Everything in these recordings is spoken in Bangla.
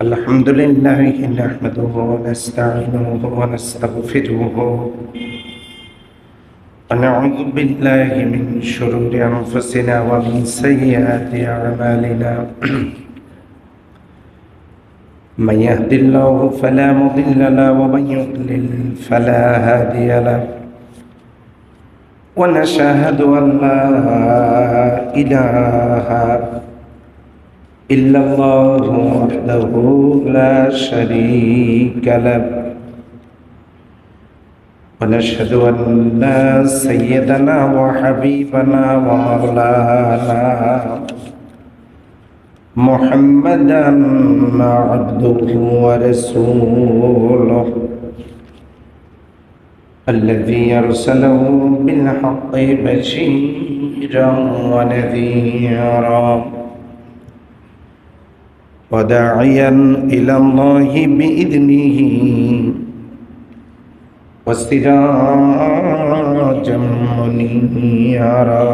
الحمد لله نحمده ونستعينه ونستغفره ونعوذ بالله من شرور أنفسنا ومن سيئات أعمالنا من يهد الله فلا مضل له ومن يضلل فلا هادي له ونشهد أن لا إله إلا الله وحده لا شريك له ونشهد أن سيدنا وحبيبنا ومولانا محمدا عبده ورسوله الذي أرسله بالحق بشيرا ونذيرا وداعيا إلى الله بإذنه وسراجا منيرا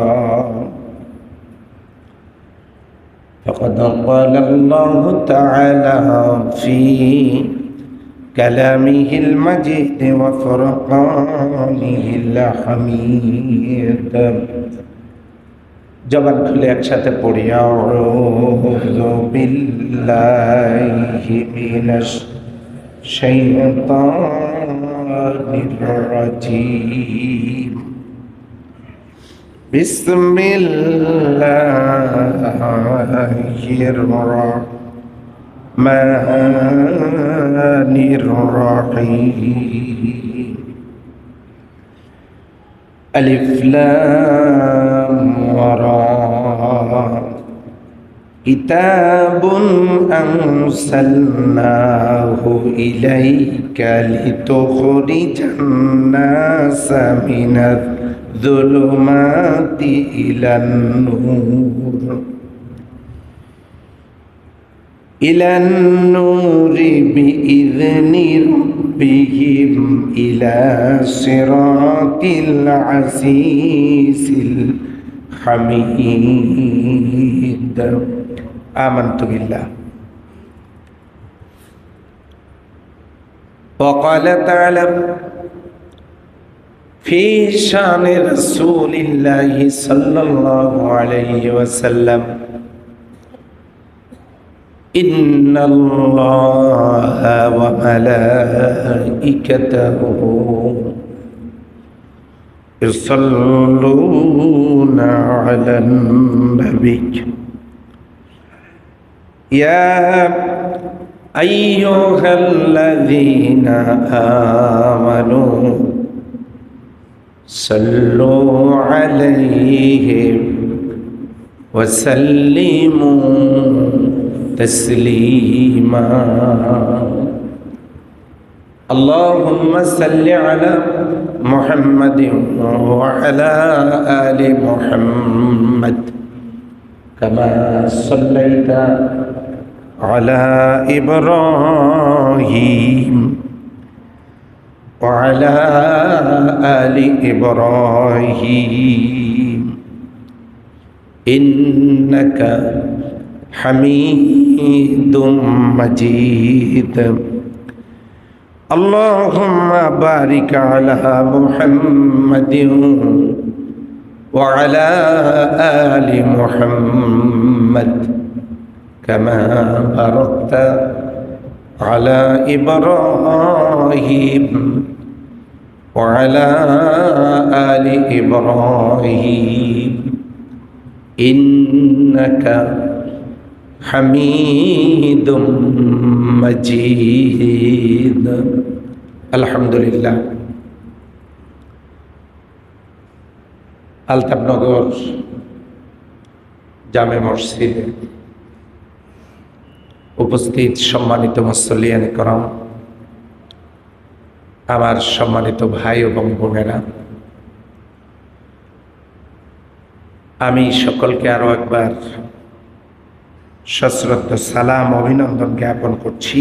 فقد قال الله تعالى في كلامه المجيد وفرقانه الحميد জবান খুলে একসাথে পড়ি আউযু বিল্লাহি মিনাশ শাইতানির রাজীম বিসমিল্লাহির রাহমানির রাহিম ألف لام را كتاب أنزلناه إليك لتخرج الناس من الظلمات إلى النور بإذن ربهم إلى صراط العزيز الحميد آمنت بالله. وقال تعالى في شان رسول الله صلى الله عليه وسلم إن الله وملائكته يصلون على النبي يا أيها الذين آمنوا صلوا عليه وسلموا تسليما اللهم صل على محمد وعلى آل محمد كما صليت على إبراهيم وعلى آل إبراهيم إنك حميد مجيد اللهم بارك على محمد وعلى آل محمد كما باركت على إبراهيم وعلى آل إبراهيم إنك حميد مجيد الحمد لله. আলতাবনগর জামে মসজিদে উপস্থিত সম্মানিত মুসল্লিয়ান کرام, আমার সম্মানিত ভাই এবং বোনেরা, আমি সকলকে আরো একবার সশ্রদ্ধ সালাম অভিনন্দন জ্ঞাপন করছি।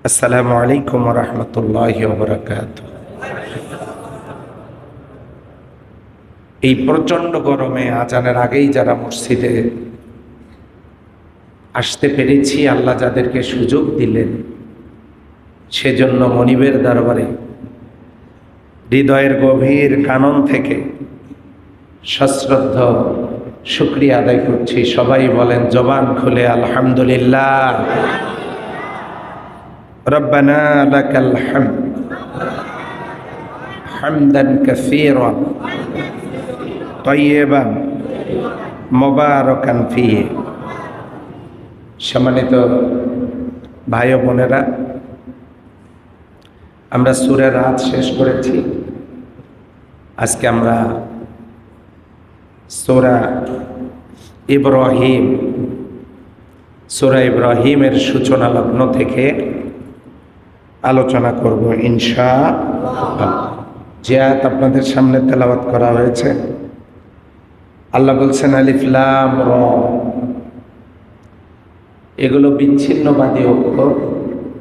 আসসালামু আলাইকুম ওয়া রাহমাতুল্লাহি ওয়া বারাকাতুহু। এই প্রচণ্ড গরমে আজানের আগেই যারা মসজিদে আসতে পেরেছি আল্লাহ যাদেরকে সুযোগ দিলেন, সেজন্য মনিবের দরবারে হৃদয়ের গভীর কানন থেকে সশ্রদ্ধ শুকরিয়া আদায় করছি। সবাই বলেন জবান খুলে আলহামদুলিল্লাহ। রব্বানা লাকাল হামদ হামদান কাসীরান তাইয়্যিবান মুবারাকান ফীহি। সম্মানিত ভাই ও বোনেরা, আমরা সূরা রাত শেষ করেছি। আজকে আমরা সূরা ইব্রাহিমের সূচনা লগ্ন থেকে আলোচনা করব ইনশাআল্লাহ। যে আয়াত আপনাদের সামনে তেলাওয়াত করা হয়েছে, আল্লাহ বলছেন আলিফ লাম র। এগুলো বিচ্ছিন্নবাদী অক্ষর,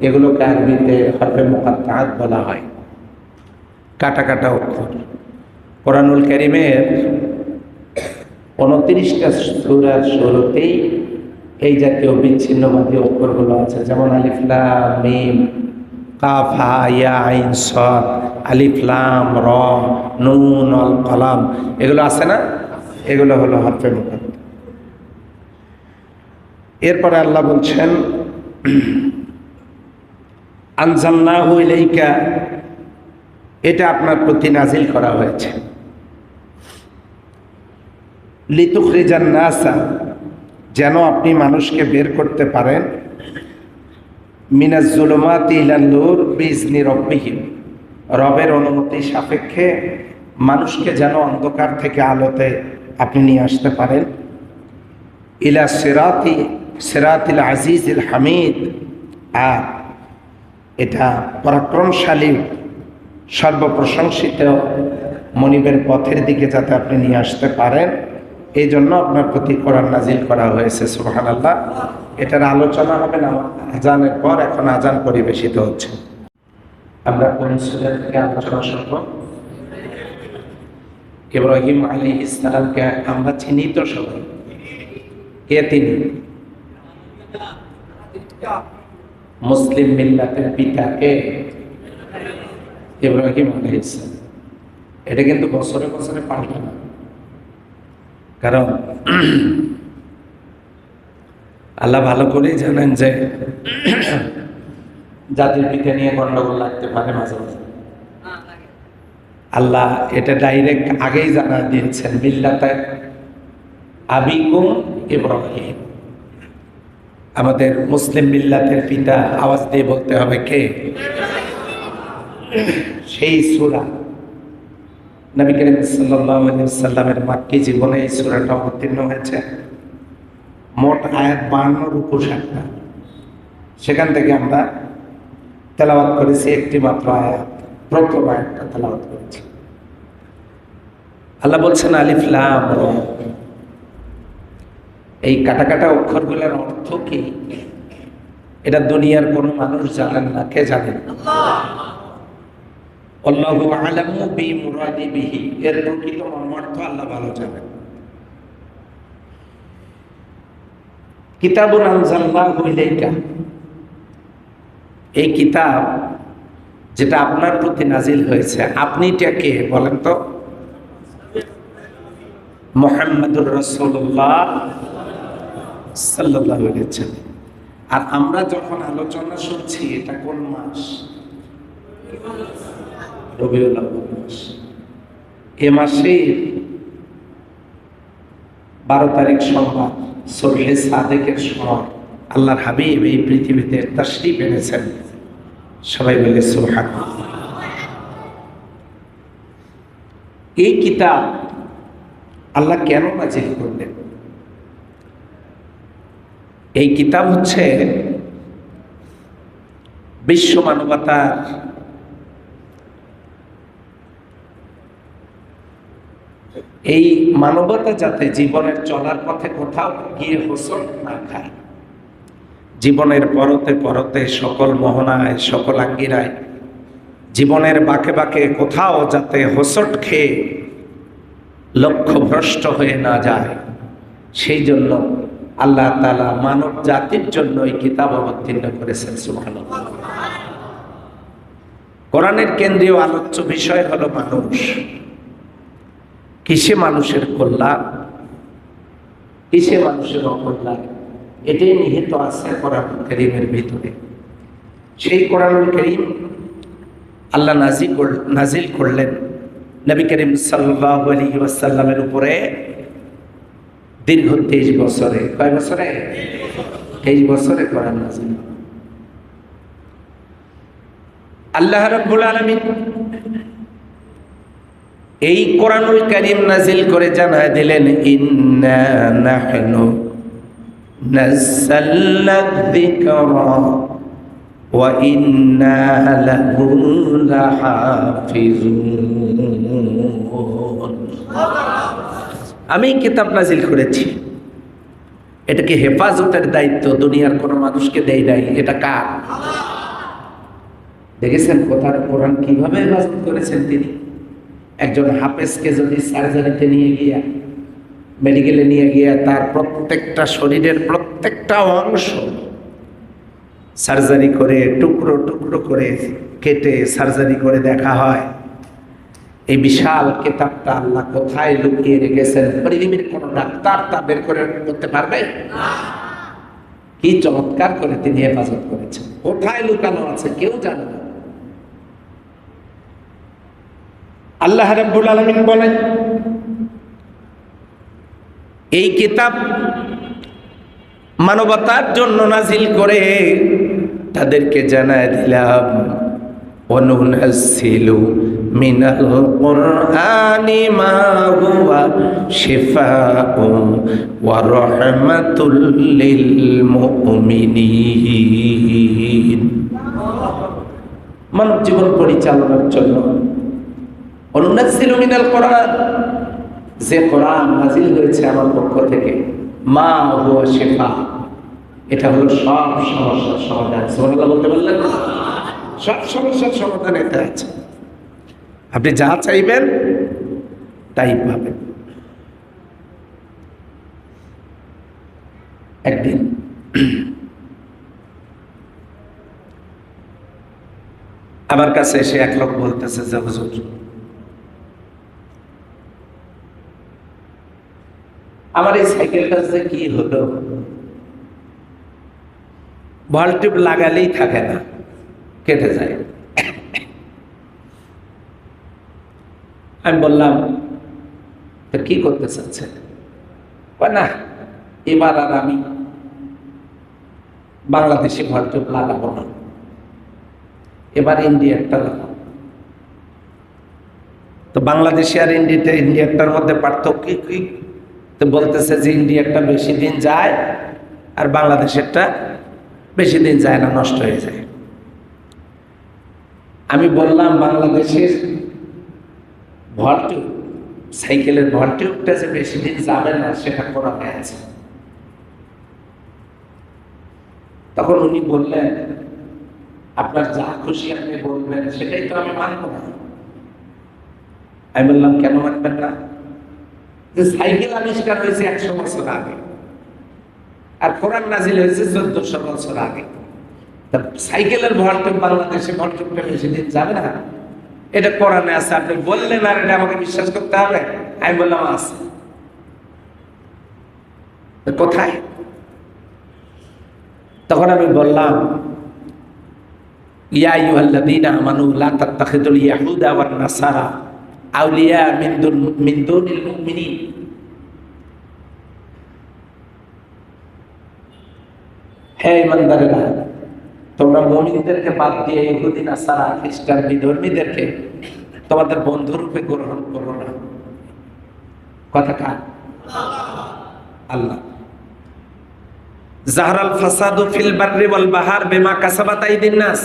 এগুলোকে আরবিতে হরফে মুকাত্তাআত বলা হয়, কাটা কাটা অক্ষর। কোরআনুল কারীমের 29টা সূরার শুরুতেই এই জাতীয় বিচ্ছিন্নবাদী অক্ষরগুলো আছে, যেমন আলিফ লাম মিম, কাফ হা ইয়া আইন সাদ, আলিফ লাম র, নুন আল কলাম, এগুলো আছে না? এগুলো হলো হরফে মুকাত্তাআত। এরপরে আল্লাহ বলছেন আনজালনাহু ইলাইকা, এটা আপনার প্রতি নাজিল করা হয়েছে। লিতুখরিজান নাসা, যেন আপনি মানুষকে বের করতে পারেন, মিনাজ জুলুমাতি ইলান নূর বিইজনি রাব্বিহিম, রবের অনুমতি সাপেক্ষে মানুষকে যেন অন্ধকার থেকে আলোতে আপনি নিয়ে আসতে পারেন। ইলা সিরাতিল আজিজিল হামিদ, আর এটা পরাক্রমশালী সর্বপ্রশংসিত মনিবের পথের দিকে যাতে আপনি নিয়ে আসতে পারেন, এই জন্য আপনার প্রতি কোরআন নাজিল করা হয়েছে। সুবহানাল্লাহ। এটার আলোচনা হবে না আজানের পর। এখন আজান পরিবেশিত হচ্ছে। আমরা কোন সূরা থেকে আলোচনা শুরু করব? ইব্রাহিম আলাইহিস সালামকে আমরা চিনি তো সবাই। কে তিনি? মুসলিম মিল্লাতের পিতা কে? ইব্রাহিম আলাইহিস সালাম। এটা কিন্তু বছরে বছরে পাল্টে না, কারণ আল্লাহ ভালো করেই জানেন যে জাতির পিতা নিয়ে গন্ডগোল লাগতে পারে মাঝে মাঝে। আল্লাহ এটা ডাইরেক্ট আগেই জানা দিয়েছেন, মিল্লাতে আবিকুম ইব্রাহিম, আমাদের মুসলিম মিল্লাতের পিতা। আওয়াজ দিয়ে বলতে হবে কে? সেই সূরা নবী করিম সাল্লাল্লাহু আলাইহি ওয়াসাল্লামের মাক্কি জীবনে এই সূরাটা অবতীর্ণ হয়েছে। মোট আয়াত 52 উপশাখা। সেখান থেকে আমরা তেলাওয়াত করেছি একটি মাত্র আয়াত, প্রথম আয়াতটা তেলাওয়াত করেছি। আল্লাহ বলছেন আলিফ লাম র। এই কাটা কাটা অক্ষরগুলোর অর্থ কি? এটা দুনিয়ার কোনো মানুষ জানেন না। কে জানেন? আল্লাহু আ'লামু বিমুরাদি বিহি, এর প্রকৃত মর্মার্থ আল্লাহ ভালো জানেন। কিতাবুন আনজালনাহু ইলাইকা, এই কিতাব যেটা আপনার প্রতি নাজিল হয়েছে, আপনি এটা কে বলেন তো? মুহাম্মাদুর রাসূলুল্লাহ সাল্লাল্লাহু আলাইহি ওয়াসাল্লাম। আর আমরা যখন আলোচনা শুনছি, এটা কোন মাস? রবিউল আউয়াল মাস। এ মাসের 12 তারিখ সোমবার সরহে সাদেকের সময় আল্লাহর হাবিব এই পৃথিবীতে তাশরীফ এনেছেন। সবাই বলে সুবহানাল্লাহ। এই কিতাব আল্লাহ কেন নাজিল করলেন? এই কিতাব হচ্ছে বিশ্ব মানবতার এই মানবতা যাতে জীবনের চলার পথে কোথাও গিয়ে হোঁচট না খায়, জীবনের পরতে পরতে সকল মোহনায় সকল আঙ্গিরায় জীবনের বাঁকে বাঁকে কোথাও যাতে হোঁচট খেয়ে লক্ষ্যভ্রষ্ট হয়ে না যায়, সেই জন্য আল্লাহ তাআলা মানব জাতির জন্য এই কিতাব অবতীর্ণ করেছেন। সুবহানাল্লাহ। কোরআনের কেন্দ্রীয় আলোচ্য বিষয় হলো মানুষ। কিসে মানুষের কল্যাণ, কিসে মানুষের অকল্যাণ, এটাই নিহিত আছে কোরআনুল কারীমের ভিতরে। সেই কোরআনুল কারীম আল্লাহ নাজিল করলেন নবী করিম সাল্লাল্লাহু আলাইহি ওয়াসাল্লামের উপরে দীর্ঘ 23 বছরে। কয় বছরে? 23 বছরে কোরআন নাজিল। আল্লাহ রাব্বুল আলামিন এই কোরআনুল কারীম নাজিল করে জানায় দিলেন, ইন্না নাহনু নাযালনা যিকরা ওয়া ইন্না লাহু লাহাফিজুন। আমি কিতাব নাজিল করেছি, এটাকে হেফাজতের দায়িত্ব দুনিয়ার কোনো মানুষকে দেয় নাই। এটা কার? দেখেছেন কোথায় কোরআন কিভাবে হেফাজত করেছেন তিনি। একজন হাফেজকে যদি সার্জারিতে নিয়ে গিয়া, মেডিকেলে নিয়ে গিয়া তার প্রত্যেকটা শরীরের প্রত্যেকটা অংশ সার্জারি করে টুকরো টুকরো করে কেটে সার্জারি করে দেখা হয়, এই বিশাল কিতাবটা আল্লাহ কোথায় লুকিয়ে রেখেছেন পৃথিবীর কোন ডাক্তার তা বের করে করতে পারবে? কি চমৎকার করে তিনি হেফাজত করেছেন, কোথায় লুকানো আছে কেউ জানে না। আল্লাহ রাব্বুল আলামিন বলেন, এই কিতাব মানবতার জন্য নাজিল করে তাদেরকে জানায় দিলাম, ওয়ানুনাজ্জিলু মিনাল কুরআনি মা হুয়া শিফাউন ওয়া রাহমাতুল লিল মুমিনিন। মানব জীবন পরিচালনার জন্য ওয়ানুনাজ্জিলু মিনাল কুরআন, যে কোরআন নাজিল হয়েছে আমার পক্ষ থেকে, মা হুয়া শিফা, এটা হলো সব সমস্যার সমাধান। সুবহানাল্লাহ বলতে বললেন, সব সমস্যার সমাধান এতে আছে। আপনি যা চাইবেন তাই পাবেন। একদিন আমার কাছে এসে এক লোক বলতেছে যে হুজুর, আমার এই সাইকেলটা যে কি হলো, বল টিউব লাগালেই থাকে না, কেটে যায়। আমি বললাম, তো কি করতে চাচ্ছে? না, এবার আর আমি বাংলাদেশে বল টিউব লাগাবো না, এবার ইন্ডিয়ারটা লাগাবো। তো বাংলাদেশে আর ইন্ডিয়ারটার মধ্যে পার্থক্য কি? তো বলতেছে যে ইন্ডিয়ারটা বেশি দিন যায় আর বাংলাদেশেরটা বেশি দিন যায় না, নষ্ট হয়ে যায়। আমি বললাম, বাংলাদেশের ভরটিউব, সাইকেলের ভরটিউবটা যে বেশি দিন যাবে না সেটা কোরআনে আছে। তখন উনি বললেন, আপনার যা খুশি আপনি বলবেন, সেটাই তো আমি মানব না। আমি বললাম, কেন মানবেন না? যে সাইকেল আবিষ্কার হয়েছে 100 বছর আগে আর কোরআন নাজিল হয়েছে 1400 বছর আগে। সাইকেলের ভরটিউব বাংলাদেশে ভরটিউবটা বেশি দিন যাবে না, এটা কোরআনে আছে। আপনি বললেন আর এটা আমাকে বিশ্বাস করতে হবে? আমি বললাম আছে। কোথায়? তখন আমি বললাম, ইয়া আইয়ুহাল্লাযীনা আমানু লা তাত্তাখিযুল ইয়াহুদা ওয়ান নাসারা আউলিয়া মিন দুনিল মুমিনিন। হে ইমানদারেরা, তোমরা মুমিনদেরকে বাদ দিয়ে ইহুদি নাসারা খ্রিস্টান বিধর্মীদেরকে তোমাদের বন্ধু রূপে গ্রহণ করো না। কথা কার? আল্লাহ। জাহরাল ফাসাদু ফিল বাররি ওয়াল বাহার বিমা কাসাবাত আইদিন নাস।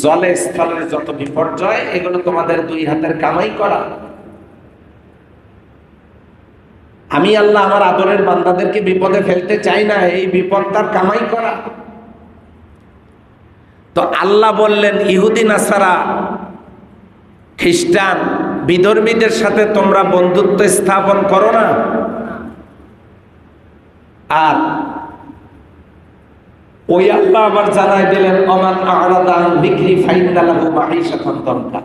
জলে স্থলের যত বিপর্যয়, এগুলো তোমাদের দুই হাতের কামাই করা। আমি আল্লাহ আমার আদরের বান্দাদেরকে বিপদে ফেলতে চাই না, এই বিপদ তার কামাই করা। তো আল্লাহ বললেন, ইহুদি নাসারা খ্রিস্টান বিধর্মীদের সাথে তোমরা বন্ধুত্ব স্থাপন করো না। আর ওই আল্লাহ আবার জানাই দিলেন ওমান আ'রাদা আন যিকরি ফাইন্না লাহু মাঈশাতান দানকা,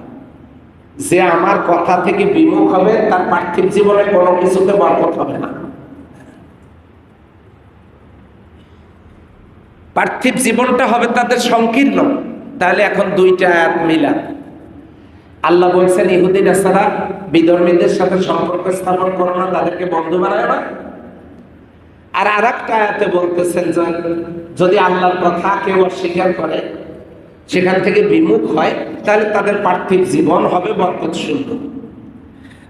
যে আমার কথা থেকে বিমুখ হবে তার পার্থিব জীবনে কোনো কিছুতে বরকত হবে না। পার্থিব জীবনটা হবে তাদের সংকীর্ণ। তাহলে এখন দুইটা আয়াত মিলা। আল্লাহ বলছেন ইহুদি নাসারা বিধর্মীদের সাথে সম্পর্ক স্থাপন করো না, তাদেরকে বন্ধু বানায় না। আর আরেকটা আয়াতে বলতেছেন যে যদি আল্লাহর কথা কেউ অস্বীকার করে, সেখান থেকে বিমুখ হয়, তাহলে তাদের পার্থিব জীবন হবে বরকত শূন্য।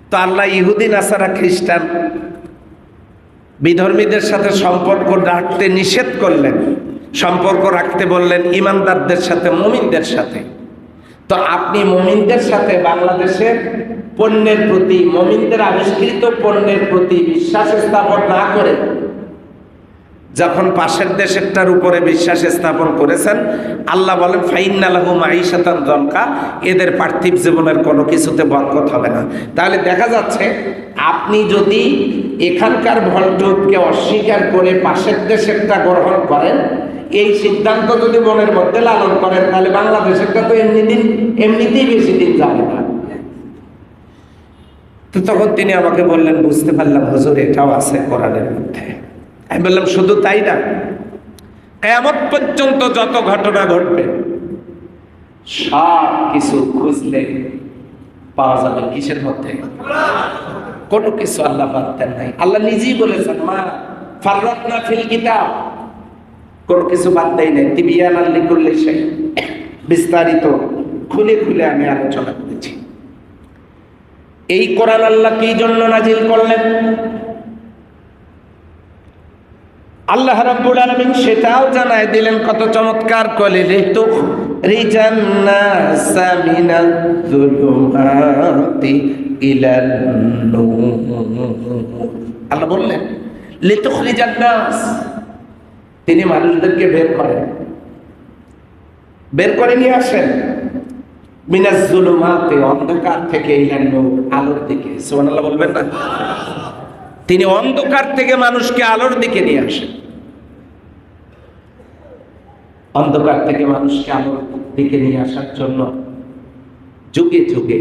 তো আল্লাহ ইহুদি নাসারা খ্রিস্টান বিধর্মীদের সাথে সম্পর্ক রাখতে নিষেধ করলেন, সম্পর্ক রাখতে বললেন ইমানদারদের সাথে, মুমিনদের সাথে। তো আপনি মুমিনদের সাথে বাংলাদেশের পণ্যের প্রতি, মুমিনদের আবিষ্কৃত পণ্যের প্রতি বিশ্বাস স্থাপন না করে যখন পাশের দেশেরটার উপরে বিশ্বাস স্থাপন করেছেন, আল্লাহ বলেন ফাইন্না লাহু মাঈশাতান দানকা, এদের পার্থিব জীবনের কোনো কিছুতে বরকত হবে না। তাহলে দেখা যাচ্ছে আপনি যদি এখানকার ভোল্টেজকে অস্বীকার করে পাশের দেশেরটা গ্রহণ করেন, এই সিদ্ধান্ত যদি মনের মধ্যে লালন করেন, তাহলে বাংলাদেশেরটা তো এমনিতেই বেশি দিন যাবে না। তো তখন তিনি আমাকে বললেন, বুঝতে পারলাম হুজুর এটাও আছে কোরআনের মধ্যে। আমি বললাম শুধু তাই না, কিয়ামত পর্যন্ত যত ঘটনা ঘটবে সব কিছু খুঁজলে পাওয়া যাবে কিসের মধ্যে? কোনো কিছু আল্লাহ বাদ দেন নাই। আল্লাহ নিজেই বলেছেন মা ফাররাতনা ফিল কিতাব, কোনো কিছু বাদ দেয় নাই। তিবিয়ানাল লিকুল্লি শাই, বিস্তারিত খুলে খুলে আমি আলোচনা করেছি। এই কোরআন আল্লাহ কি জন্য নাজিল করলেন? আল্লাহ রাব্বুল আলামিন সেটাও জানায় দিলেন কত চমৎকার করে, লিতুখরিজান নাসা মিনাজ-জুলুমাতি ইলান নূর। আল্লাহ বললেন লিতুখরিজান নাস, তিনি মানুষদেরকে বের করে নিয়ে আসেন মিনাজ-জুলুমাতি, অন্ধকার থেকে ইলান নূর, আলোর দিকে। সুবহানাল্লাহ বলবেন না? তিনি অন্ধকার থেকে মানুষকে আলোর দিকে নিয়ে আসেন। অন্ধকার থেকে মানুষকে আলোর দিকে নিয়ে আসার জন্য যুগে যুগে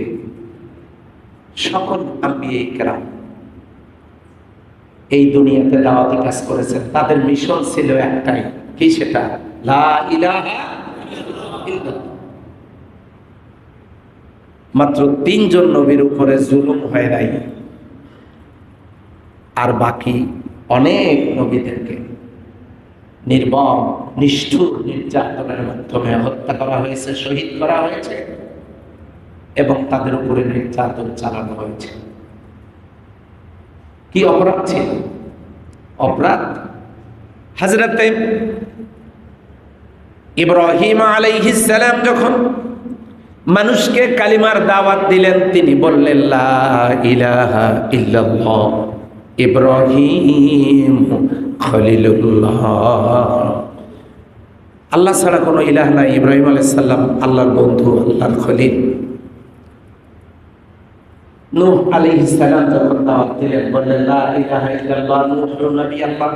সকল আম্বিয়া কেরাম এই দুনিয়াতে দাওয়াতি কাজ করেছেন। তাদের মিশন ছিল একটাই, কি সেটা? লা ইলাহা ইল্লাল্লাহ। মাত্র 3 জন নবীর উপরে জুলুম হয় নাই, আর বাকি অনেক নবীদেরকে নির্মম নিষ্ঠুর নির্যাতনের মাধ্যমে হত্যা করা হয়েছে, শহীদ করা হয়েছে, এবং তাদের উপরে নির্যাতন চালানো হয়েছে। কি অপরাধ ছিল? অপরাধ হযরত ইব্রাহিম আলাইহিস সালাম যখন মানুষকে কালিমার দাওয়াত দিলেন, তিনি বললেন লা ইলাহা ইল্লাল্লাহ ইব্রাহিম খলিলুল্লাহ, আল্লাহ ছাড়া কোনো ইলাহ নাই। ইব্রাহিম আলাইহিস সালাম আল্লাহর বন্ধু, আল্লাহর খলিল। নূহ আলাইহিস সালাম যখন দাওয়াত দিলেন, বললেন লা ইলাহা ইল্লাল্লাহ, নূহ নবী আল্লাহ।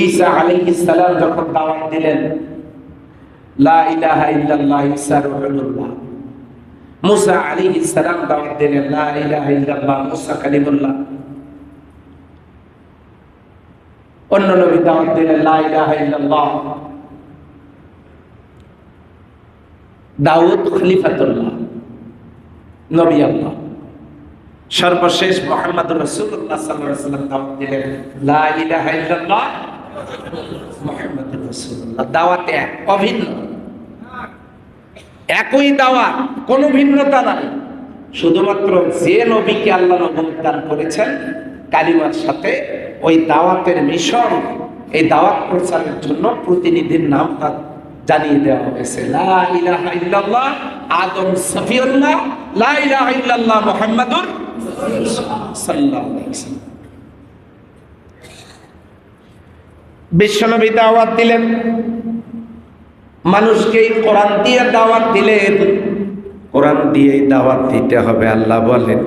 ঈসা আলাইহিস সালাম যখন দাওয়াত দিলেন, লা ইলাহা ইল্লাল্লাহ, ঈসা রূহুল্লাহ। মুসা আলাইহিস সালাম দাওয়াত দিলেন, লা ইলাহা ইল্লাল্লাহ, মুসা কালিমুল্লাহ। অন্য নবী দাওয়াত দিলেন, লা ইলাহা ইল্লাল্লাহ, দাউদ খলিফাতুল্লাহ, নবী আল্লাহ। সর্বশেষ মুহাম্মদুর রাসূলুল্লাহ সাল্লাল্লাহু আলাইহি ওয়াসাল্লাম দাওয়াত দিলেন, লা ইলাহা ইল্লাল্লাহ মুহাম্মাদুর রাসূলুল্লাহ। দাওয়াত এক, অভিন্ন, একই দাওয়াত, কোনো ভিন্নতা নাই। শুধুমাত্র যে নবীকে আল্লাহ নবুয়ত দান করেছেন কালিমার সাথে, ওই দাওয়াতের মিশন, এই দাওয়াত প্রচারের জন্য প্রতিনিধির নাম জানিয়ে দেওয়া হয়েছে। লা ইলাহা ইল্লাল্লাহ আদম সফিউল্লাহ, লা ইলাহা ইল্লাল্লাহ মুহাম্মাদুর সাল্লাল্লাহু আলাইহি ওয়াসাল্লাম। বিশ্বনবী দাওয়াত দিলেন, মানুষকে কোরআন দিয়ে দাওয়াত দিলেন। কোরআন দিয়ে দাওয়াত দিতে হবে। আল্লাহ বলেন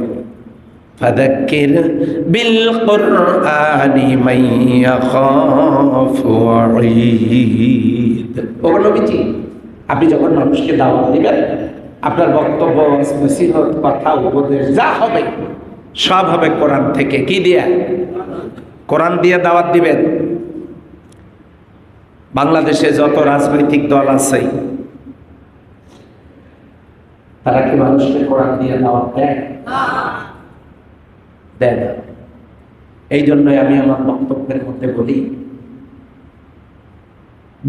ফাযাক্কির বিল কুরআনি মান ইয়াখাফু ওয়াঈদ। ও নবীজি, আপনি যখন মানুষকে দাওয়াত দিবেন, আপনার বক্তব্য, নসিহত, কথা, উপদেশ যা হবে সব হবে কোরআন থেকে। কি দিয়ে? কোরআন দিয়ে দাওয়াত দিবেন। বাংলাদেশে যত রাজনৈতিক দল আছে তারা কি মানুষকে কোরআন দিয়ে দাওয়াত দেয়? দেয় না। এই জন্যই আমি আমার বক্তব্যের মধ্যে বলি,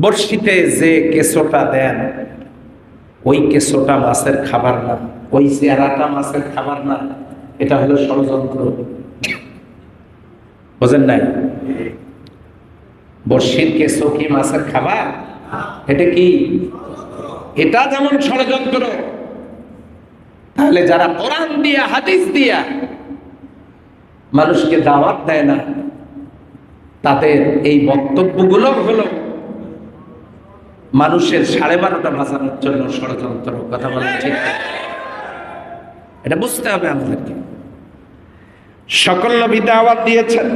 বড়শিতে যে কেঁচোটা দেন ওই কেঁচোটা মাছের খাবার না, ওই চেহারাটা মাছের খাবার না, এটা হলো ষড়যন্ত্র। বোঝেন নাই? বড়শির কেঁচো কি মাছের খাবার? এটা কি? এটা যেমন ষড়যন্ত্র, তাহলে যারা কোরআন দিয়া হাদিস দিয়া মানুষকে দাওয়াত দেয় না, তাদের এই বক্তব্যগুলো হলো মানুষের 12:30 বাজানোর জন্য ষড়যন্ত্র। কথা বলা ঠিক? এটা বুঝতে হবে আমাদেরকে। সকল নবী দাওয়াত দিয়েছেন,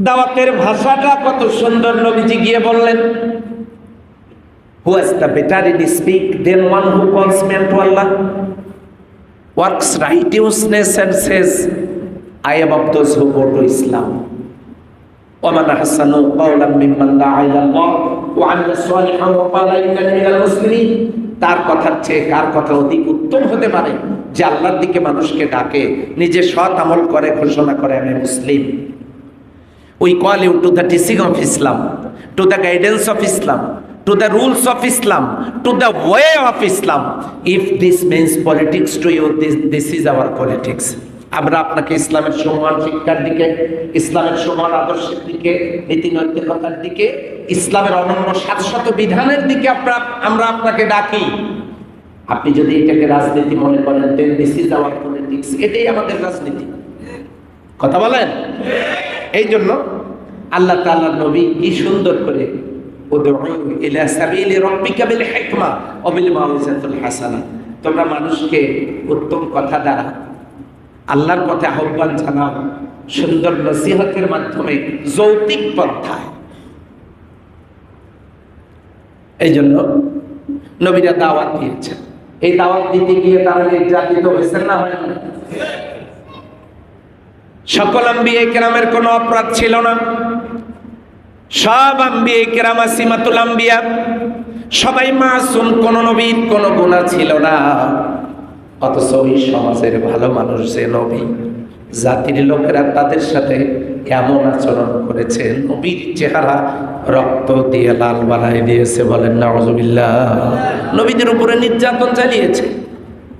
দাওয়াতের ভাষাটা কত সুন্দর। নবীজি গিয়ে বললেন, Who is the better in speak than one who calls men to Allah, works righteousness and says, I am of those who go to Islam. وَمَنْ أَحْسَنُ قَوْلًا مِّمَّنْ دَعَا إِلَى اللَّهِ وَعَمِلَ صَالِحًا وَقَالَ إِنَّنِي مِنَ الْمُسْلِمِينَ। তার কথার চেয়ে কার কথা অধিক উত্তম হতে পারে যে আল্লাহর দিকে মানুষকে ডাকে, নিজে সৎ আমল করে, ঘোষণা করে আমি মুসলিম। We call you to the teaching of Islam, to the guidance of Islam, to the rules of Islam, to the way of Islam. If this means politics to you, this is our politics. আমরা আপনাকে ইসলামের সমান শিক্ষার দিকে, ইসলামের সমান আদর্শের দিকে, নীতি নৈতিকতার দিকে, ইসলামের অনন্য 700 বিধানের দিকে আমরা আপনাকে ডাকি। আপনি যদি এটাকে রাজনীতি মনে করেন, then this is our politics, এটাই আমাদের রাজনীতি। কথা বলেন? এই জন্য আল্লাহ তাআলার নবী কি সুন্দর করে উদউ ইলা সাবিলি রাব্বিকা বিল হিকমা ওয়া বিল মাউইজাতিল হাসানা, তোমরা মানুষকে উত্তম কথা দ্বারা আল্লাহর পথে আহ্বান জানাও, সুন্দর নসিহতের মাধ্যমে, যৌক্তিক পন্থায়। এই জন্য নবীরা দাওয়াত দিয়েছেন। এই দাওয়াত দিতে গিয়ে তারা নির্যাতিত হয়েছেন না? হয় না? সকল আম্বিয়া কেরামের কোনো অপরাধ ছিল না। সব আম্বিয়া কেরাম আসিমাতুল আম্বিয়া, সবাই মাসুম, কোন নবীর কোনো গুনাহ ছিল না। অথচ ওই সমাজের ভালো মানুষ যে নবী, জাতির লোকেরা তাদের সাথে এমন আচরণ করেছে, নবীর চেহারা রক্ত দিয়ে লাল বানাই দিয়েছে। বলেন নাউজুবিল্লাহ। নবীদের উপরে নির্যাতন চালিয়েছে,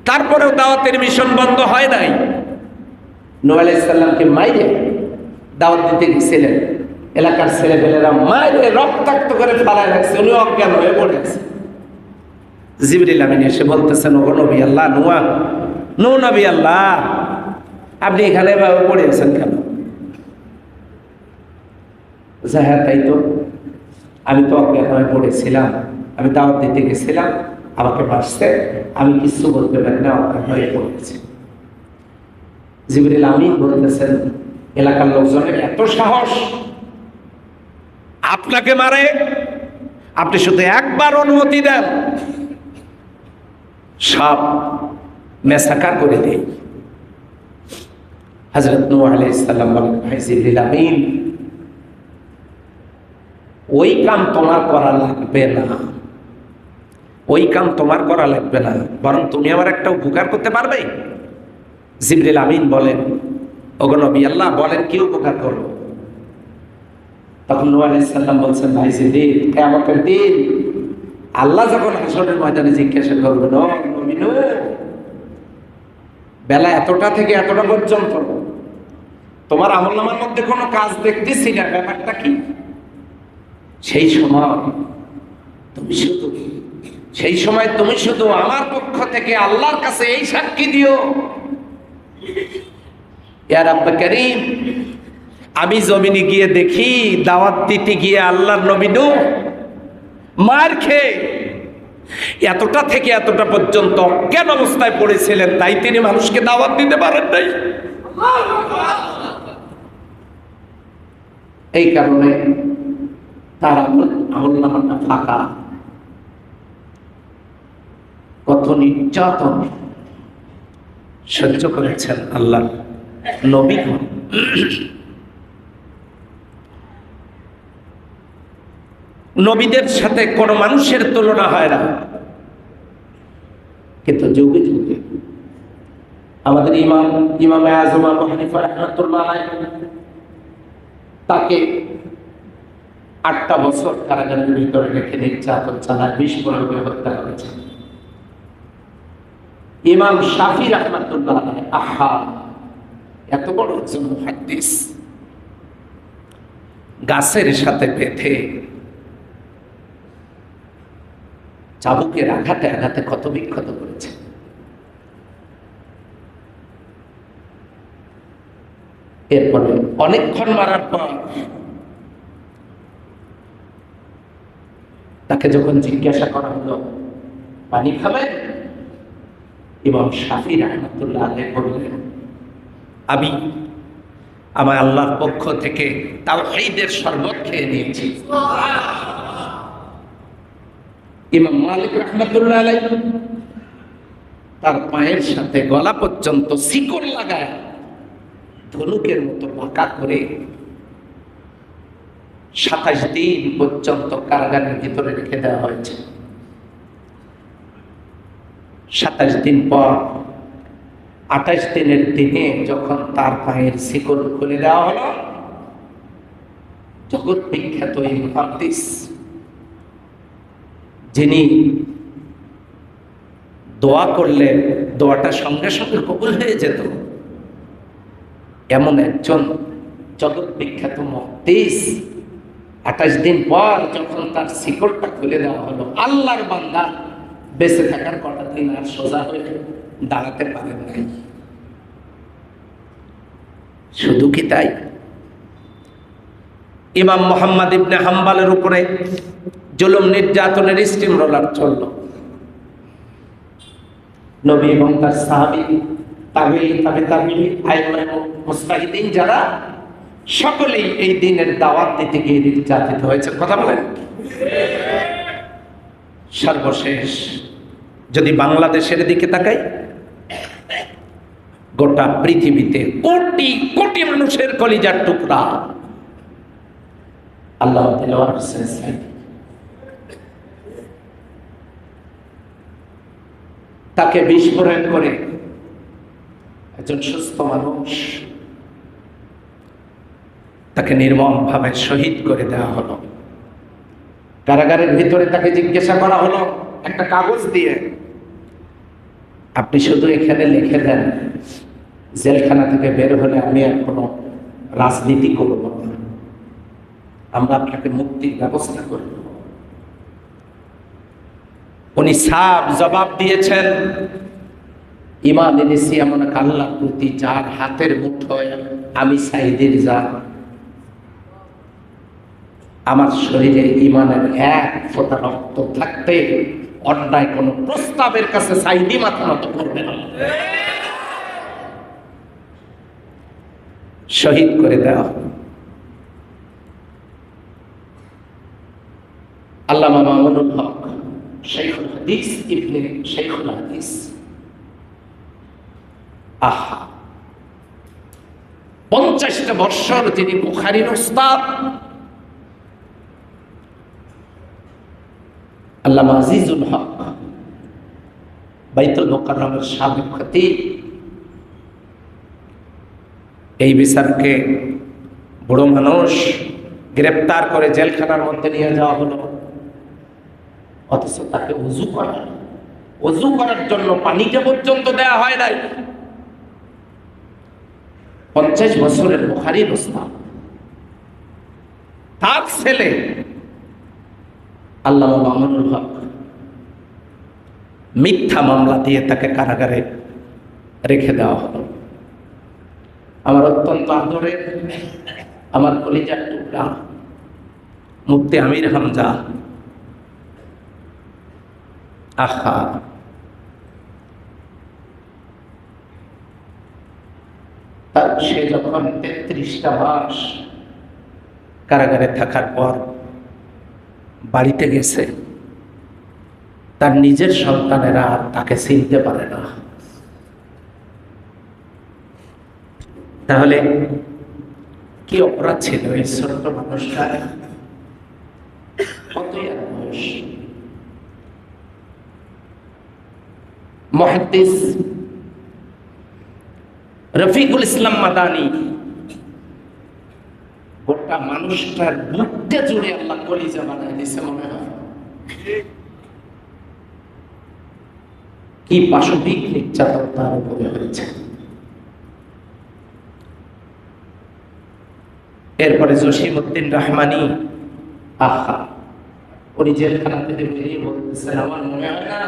তারপরেও দাওয়াতের মিশন বন্ধ হয় নাই। নূহ আলাইহিস সালামকে মাইরে দাওয়াত দিতে গেছিলেন, এলাকার ছেলেপেলেরা মাইরে রক্তাক্ত করে ফালায় রাখছে, উনি অজ্ঞান হয়ে পড়েছে। জিবরিল আমিন এসে বলতেছেন, ও নবী আল্লাহ, নূহ নবী আল্লাহ, আপনি এখানে এভাবে পড়ে আছেন কেন? হ্যাঁ তাই তো, আমি তো অজ্ঞান হয়ে পড়েছিলাম, আমি দাওয়াত দিতে গেছিলাম, আমাকে মারছে, আমি কিছু বলতে পারি না, অজ্ঞান হয়ে পড়েছি। জিবরিল আমিন বলতেছেন, এলাকার লোকজনের এত সাহস, আপনাকে মারে, আপনি শুধু একবার অনুমতি দেন, সব মেসাকার করে দেয়। হযরত নূহ আলাইহিস সালাম বলেন, ভাই জিবরিল আমিন, ওই কাম তোমার করা লাগবে না, ওই কাম তোমার করা লাগবে না, বরং তুমি আমার একটা উপকার করতে পারবে? জিবরিল আমিন বলেন, ওগো নবী আল্লাহ, বলেন কি উপকার করব? তখন নূহ আলাইহিস সালাম বলছেন, ভাই জিবরিল, কিয়ামতের দিন আল্লাহ যখন হাসরের ময়দানে জিজ্ঞাসা করবেন, ও নবী নূহ, বেলা এতটা থেকে এতটা পর্যন্ত তোমার আমলনামার মধ্যে কোনো কাজ দেখতেছি না, ব্যাপারটা কি? সেই সময় তুমি শুধু আমার পক্ষ থেকে আল্লাহর কাছে এই সাক্ষী দিও, ইয়া রাব্বে কারীম, আমি জমিনে গিয়ে দেখি দাওয়াত দিতে গিয়ে আল্লাহর নবী নূহ মার খেয়ে এতটা থেকে এতটা পর্যন্ত অজ্ঞান অবস্থায় পড়েছিলেন, তাই তিনি মানুষকে দাওয়াত দিতে পারেন নাই। এই কারণে তার আমলনামাটা ফাঁকা। কত নির্যাতন সহ্য করেছেন আল্লাহ নবী। নবীদের সাথে কোন মানুষের তুলনা হয় না, কিন্তু যুগে যুগে আমাদের ইমামে আযম আবু হানিফা রাহমাতুল্লাহ আলাইহি তাকে 8টা বছর কারাগারের ভিতরে রেখে নির্যাতন চালায়, বিস্ফোরণে হত্যা করেছে। ইমাম শাফি রাহমাতুল্লাহ আলাইহি, আহা, এত বড় একজন মুহাদ্দিস, গাছের সাথে বেঁধে চাবুকের আঘাতে আঘাতে ক্ষত বিক্ষত করেছে। এরপরে অনেকক্ষণ মারার পর তাকে যখন জিজ্ঞাসা করা হলো পানি খাবে, ইমাম শাফি রাহমাতুল্লাহ আলাইহি বললেন, আমি আমার আল্লাহর পক্ষ থেকে তাওহীদের শরবত খেয়ে নিয়েছি। ইমাম মালিক রাহমাতুল্লাহ আলাইহি তার পায়ের সাথে গলা পর্যন্ত শিকল লাগায় ধনুকের মতো বাঁকা করে 27 দিন পর্যন্ত কারাগারের ভিতরে রেখে দেওয়া হয়েছে। 27 দিন পর 28 দিনের দিনে যখন তার পায়ের শিকল খুলে দেওয়া হলো, জগৎ বিখ্যাত এই মুহাদ্দিস, যিনি দোয়া করলে দোয়াটা সঙ্গে সঙ্গে কবুল হয়ে যেত, এমন একজন জগৎ বিখ্যাত মুহাদ্দিস 28 দিন পর যখন তার শিকলটা খুলে দেওয়া হলো, আল্লাহর বান্দা বেঁচে থাকার কটা দিন আর সোজা হয়ে দাঁড়াতে পারেন নাই। শুধু কি তাই, ইমাম মুহাম্মদ ইবনে হাম্বলের উপরে জুলুম নির্যাতনের স্টিম রোলার চলল। নবী এবং তার সাহাবী, তাবিঈন, আইম্মায়ে মুজতাহিদিন যারা সকলেই এই দিনের দাওয়াত দিতে গিয়ে নির্যাতিত হয়েছে। কথা বলেন। সর্বশেষ যদি বাংলাদেশের দিকে তাকাই, গোটা পৃথিবীতে কোটি কোটি মানুষের কলিজার টুকরা আল্লাহ দেলোয়ার হোসেন সাঈদী, তাকে বিস্ফোরণ করে একজন সুস্থ মানুষ, তাকে নির্মমভাবে শহীদ করে দেওয়া হলো। কারাগারের ভিতরে তাকে জিজ্ঞাসা করা হলো একটা কাগজ দিয়ে, আপনি শুধু এখানে লিখে দেন, জেলখানা থেকে বের হলে আমি আর কোনো রাজনীতি করব না, আমরা আপনাকে মুক্তির ব্যবস্থা করব। উনি সাফ জবাব দিয়েছেন, ঈমান এনেছি এমন এক আল্লাহর প্রতি যার হাতের মুঠোয় আমি সাঈদীর জান, আমার শরীরে ঈমানের এক ফোঁটা রক্ত থাকতে অন্যায় কোন প্রস্তাবের কাছে সাঈদী মাথা নত করবে না। শহীদ করে দেওয়া। আল্লামা মামুনুল হক শাইখুল হাদিস, ইবনে শাইখুল হাদিস, আহা, 50টা বছর তিনি বুখারীর উস্তাদ। আল্লামা আজিজুল হক বাইতুল মুকাররমের সাবেক খতীব, এই বিচারকে বড় মানুষ গ্রেপ্তার করে জেলখানার মধ্যে নিয়ে যাওয়া হলো, অথচ তাকে ওযু করার জন্য পানিটা পর্যন্ত দেয়া হয় নাই। 50 বছরের বুখারীর উস্তাদ, তার ছেলে আল্লামা মামুনুল হক মিথ্যা মামলা দিয়ে তাকে কারাগারে রেখে দেওয়া হলো। আমার অত্যন্ত আদরের, আমার কলিজার টুকরা মুফতি আমির হামজা আহা, তার সে যখন 33টা মাস কারাগারে থাকার পর বাড়িতে গেছে, তার নিজের সন্তানেরা আর তাকে চিনতে পারে না। তাহলে কি অপরাধ ছিল এই ছোট্ট মানুষটা? কতই আর বয়স। মুহাদ্দিস রফিকুল ইসলাম মাদানী গোটা মানুষটার বুকটা জুড়ে আল্লাহ কলিজা বানায় দিছে মনে হয়। কি পাশবিক নির্যাতন তার উপরে হয়েছে। এরপরে জসিমউদ্দিন রহমানী, আহা, উনি জেলখানা থেকে বেরিয়ে বলতেছেন, আমার মনে হয় না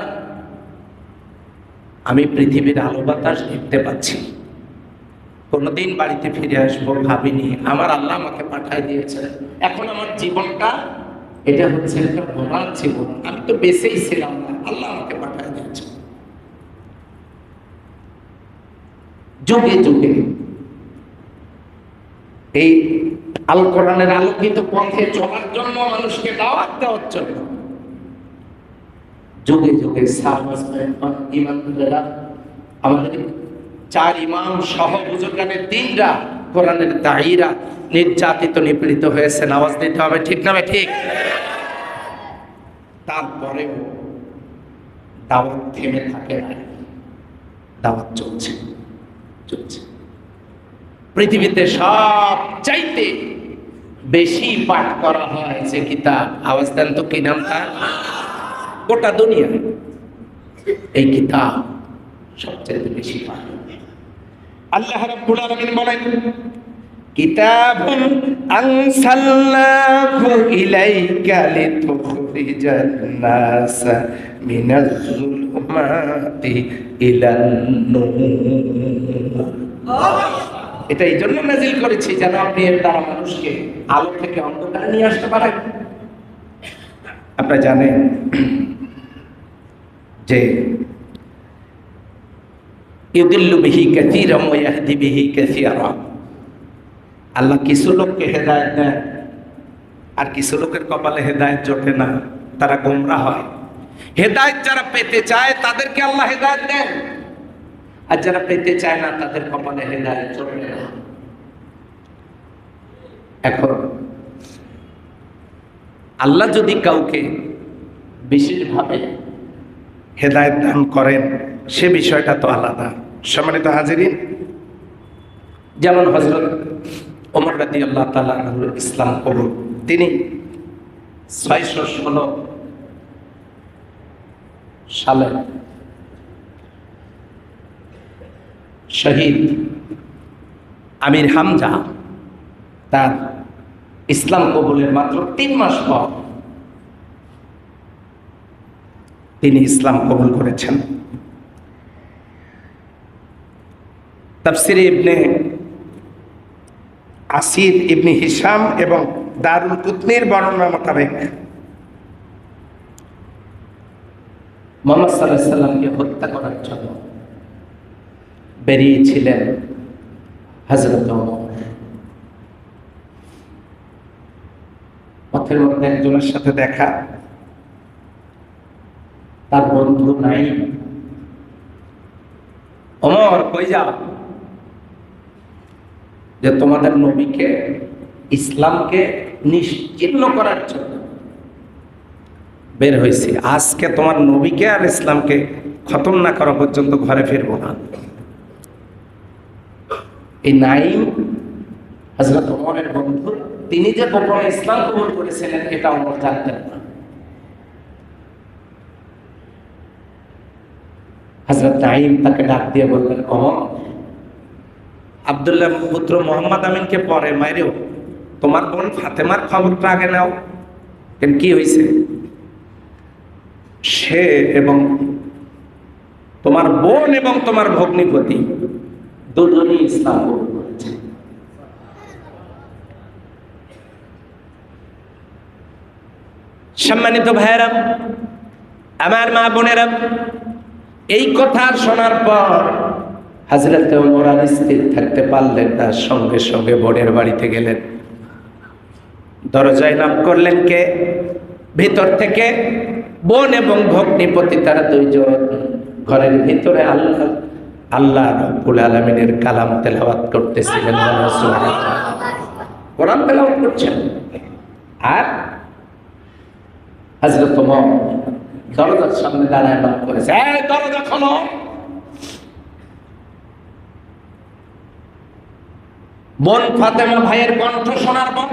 আমি পৃথিবীর আলো বাতাস দেখতে পাচ্ছি, কোনদিন বাড়িতে ফিরে আসবো ভাবিনি, আমার আল্লাহ আমাকে পাঠায় দিয়েছেন। এখন আমার জীবনটা এটা হচ্ছে একটা ভোলার জীবন, আমি তো বেঁচেই ছিলাম না, আল্লাহ আমাকে পাঠায় দিয়েছেন। যুগে যুগে এই আল কোরআনের আলোকিত পথে চলার জন্য, মানুষকে দাওয়াত দেওয়ার জন্য যুগে যুগে ইমামরা, আমাদের 4 ইমাম সহ বুজুর্গানের দিনরা, কোরআনের দায়ীরা নির্যাতিত নিপীড়িত হয়েছে। আওয়াজ দিতে হবে, ঠিক না ঠিক? তারপরেও দাওয়াত থেমে থাকে না, দাওয়াত চলছে চলছে। পৃথিবীতে সব চাইতে বেশি পাঠ করা হয় যে কিতাব, আওয়াজ দেন তো, কি নাম তার? গোটা দুনিয়া এই কিতাব সবচেয়ে বেশি পাঠ। আল্লাহ রাব্বুল আলামিন বলেন, কিতাবুন আনসালনাহু ইলাইকা লিতুখরিজান নাস মিনাজ যুলুমাতি ইলান নূর। এটা এই জন্য নাজিল করেছি যেন আপনি এর দ্বারা মানুষকে আলো থেকে অন্ধকারে নিয়ে আসতে পারেন। আপনারা জানেন যে ইউদিল্লু বিহি কাসীরাম ওয়া ইয়াহদি বিহি কাসীরা, আল্লাহ কিছু লোককে হেদায়েত দেন আর কিছু লোকের কপালে হেদায়েত জোটে না, তারা গোমরা হয়। হেদায়েত যারা পেতে চায় তাদেরকে আল্লাহ হেদায়েত দেন, আর যারা পেতে চায় না তাদের কপালে হেদায়েত জোটে না। এখন আল্লাহ যদি কাউকে বিশেষভাবে হেদায়েত দান করেন, সে বিষয়টা তো আলাদা। সম্মানিত হাজিরিন, যেমন হযরত ওমর রাদিয়াল্লাহু তাআলা আনহু ইসলাম কবুল, তিনি 616 সালে শহীদ আমির হামজা তার ইসলাম কবুলের মাত্র 3 মাস পর তিনি ইসলাম কবুল করেছেন। তাফসিরে ইবনে আসির, ইবনে হিশাম এবং দারুল কুতনির বর্ণনা মোতাবেক মুহাম্মদ সাল্লাল্লাহু আলাইহি সাল্লামকে হত্যা করার জন্য বেরিয়েছিলেন হযরত ওমর। পথের মধ্যে একজনের সাথে দেখা, তার বন্ধু নাই। ওমর, কই যাও? যে তোমাদের নবীকে, ইসলামকে নিশ্চিহ্ন করার জন্য বের হয়েছি, আজকে তোমার নবীকে আর ইসলামকে খতম না করা পর্যন্ত ঘরে ফিরবো না। এই নাইম হযরত ওমরের বন্ধু, তিনি যে গোপনে ইসলাম কবুল করেছিলেন এটা ওমর জানতেন না। হযরত নাইম তাকে ডাক দিয়ে বললেন, ওমর, আব্দুল্লাহ পুত্র মোহাম্মদ আমিনকে পরে মাইরেও তোমার বোন ফাতেমার খবরটা আগে নাও। কেন, কি হয়েছে? সে এবং তোমার বোন এবং তোমার ভগ্নিপতি দুজনই ইসলাম কবুল করেছে। সম্মানিত ভাইয়েরা, আমার মা বোনেরা, এই কথা শোনার পর হযরত ওমর আর স্থির থাকতে পারলেন না, সঙ্গে সঙ্গে বোনের বাড়িতে গেলেন। দরজায় নক করলেন। কে? ভিতর থেকে বোন এবং ভগ্নিপতি তারা দুইজন ঘরের ভিতরে আল্লাহ রাব্বুল আলামিনের কালাম তেলাওয়াত করতেছিলেন। কোরআন তেলাওয়াত করছেন। আর হযরত ওমর দরজার সামনে দাঁড়ায় নক করেছে, এই দরজা খোলো। বোন ফাতেমা ভাইয়ের কণ্ঠ শোনার পর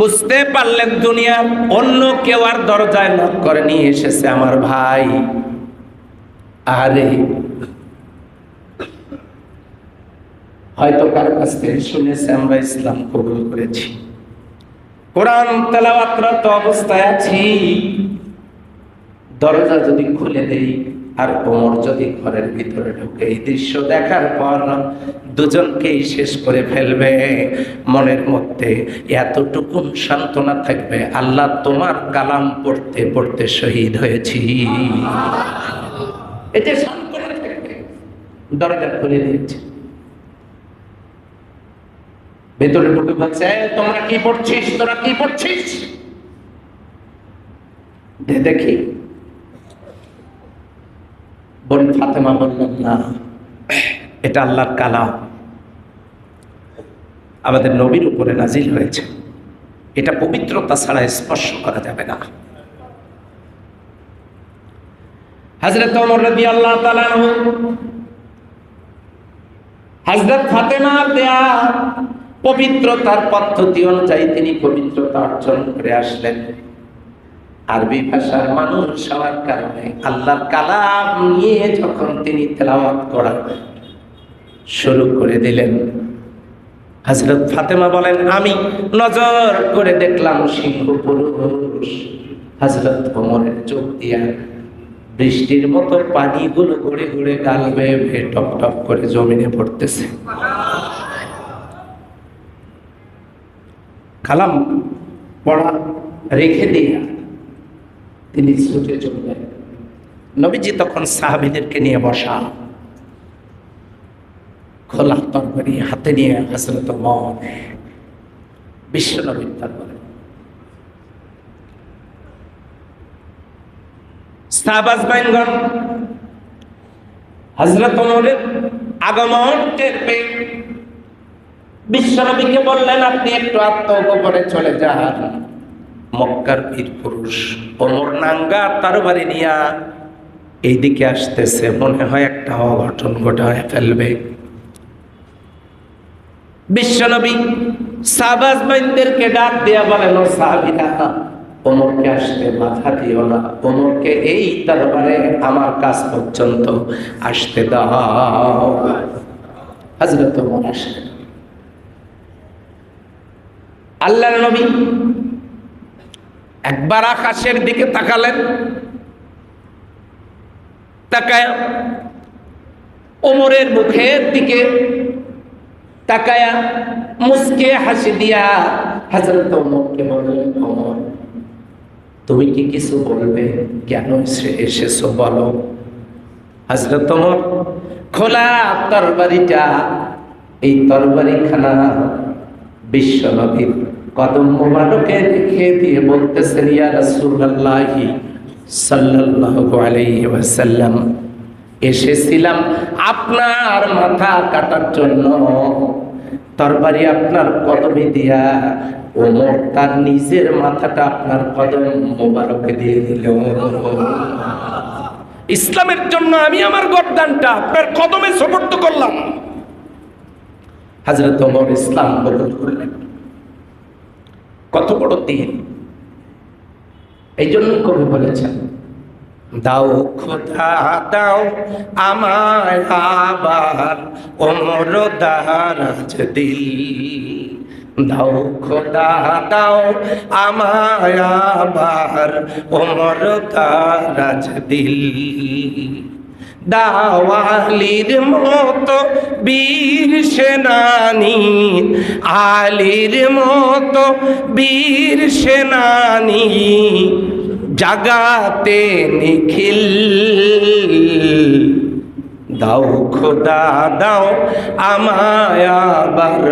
বুঝতে পারলেন দুনিয়ার অন্য কেউ আর দরজায় নক করে নিয়ে এসেছে আমার ভাই। আরে হয়তো কারো কাছ থেকে শুনেছে আমরা ইসলাম কবুল করেছি, কোরআন তেলাওয়াতরত অবস্থায় আছি, দরজা যদি খুলে দেই আর ওমর যদি ঘরের ভিতরে ঢুকে, এই দৃশ্য দেখার পর দুজনকেই শেষ করে ফেলবে। মনের মধ্যে এতটুকু সান্ত্বনা থাকবে, আল্লাহ তোমার কালাম পড়তে পড়তে শহীদ হয়েছি, এটা সান্ত্বনা থাকবে। দরজা খুলে দিয়েছে, ভেতরে ঢুকে বলছে, তোমরা কি পড়ছিস, তোরা কি পড়ছিস দেখি। বোন ফাতেমা বললেন, না, এটা আল্লাহর কালাম, আমাদের নবীর উপরে নাজিল হয়েছে, এটা পবিত্রতা ছাড়া স্পর্শ করা যাবে না। হযরত ওমর রাদিয়াল্লাহু তাআলা আনহু হযরত ফাতেমার দেয়া পবিত্রতার পদ্ধতি অনুযায়ী তিনি পবিত্রতা অর্জন করে আসলেন। আরবি ভাষার মানুষ হওয়ার কারণে আল্লাহর কালাম নিয়ে যখন তিনি তেলাওয়াত করা শুরু করে দিলেন, হযরত ফাতেমা বলেন, আমি নজর করে দেখলাম সিংহ পুরুষ হযরত ওমরের চোখ দিয়া বৃষ্টির মতো পানিগুলো গড়ে গড়ে গাল বেয়ে বেয়ে টপ টপ করে জমিনে পড়তেছে। কালাম পড়া রেখে দিয়া তিনি ছুটে চললেন। নবীজি তখন সাহাবীদেরকে নিয়ে বসা, খোলা তরবারি হাতে নিয়ে হযরত ওমর বিশ্ব নবীর দরবারে। সাহাবাজগণ হযরত ওমরের আগমন টের পেয়ে বিশ্ব নবীকে বললেন, আপনি একটু আত্মগোপনে চলে যান। মক্কার বীর পুরুষ ওমর নাঙ্গা তরবারি নিয়া এইদিকে আসতেছে, মনে হয় একটা অঘটন ঘটায় ফেলবে। বিশ্বনবী সাহাবাজদেরকে ডাক দিয়া বলেন, ও সাহাবীরা, ওমরকে আসতে বাধা দিও না, ওমরকে এই দরবারে আমার কাছ পর্যন্ত আসতে দাও। হযরত ওমর আসলেন। আল্লাহর নবী একবার আকাশের দিকে তাকালেন, তাকায় ওমরের মুখের দিকে তাকায়া মুস্কে হাসি দিয়া হযরত ওমরকে বললেন, ওমর, তুমি কি কিছু বলবে? কেন এসেছো বলো। হযরত ওমর খোলা তরবারিটা, এই তরবারিখানা বিশ্ব নবীর কদম মোবারকে রেখে দিয়ে বলতেছেন, ইয়া রাসূলুল্লাহি সাল্লাল্লাহু আলাইহি ওয়াসাল্লাম, এসেছিলাম আপনার মাথা কাটার জন্য, তরবারি আপনার কদমে দিয়া ওমর তার নিজের মাথাটা আপনার কদম মোবারকে দিয়ে দিল। ইসলামের জন্য আমি আমার গর্দানটা আপনার কদমে সুপর্দ করলাম। হযরত ওমর ইসলাম কবুল করলেন। কত বড় দিন! এই জন্য কবি বলেছেন, দাও খোদা দাও আমায় আবার ওমর দারাজ দিল, দাও খোদা দাও আমায় আবার ওমর দারাজ দিল, দাও আলীর মতো বীর সেনানী, আলীর মতো বীর সেনানী, জাগাতে নিখিল, দাও খোদা দাও আমায় আবার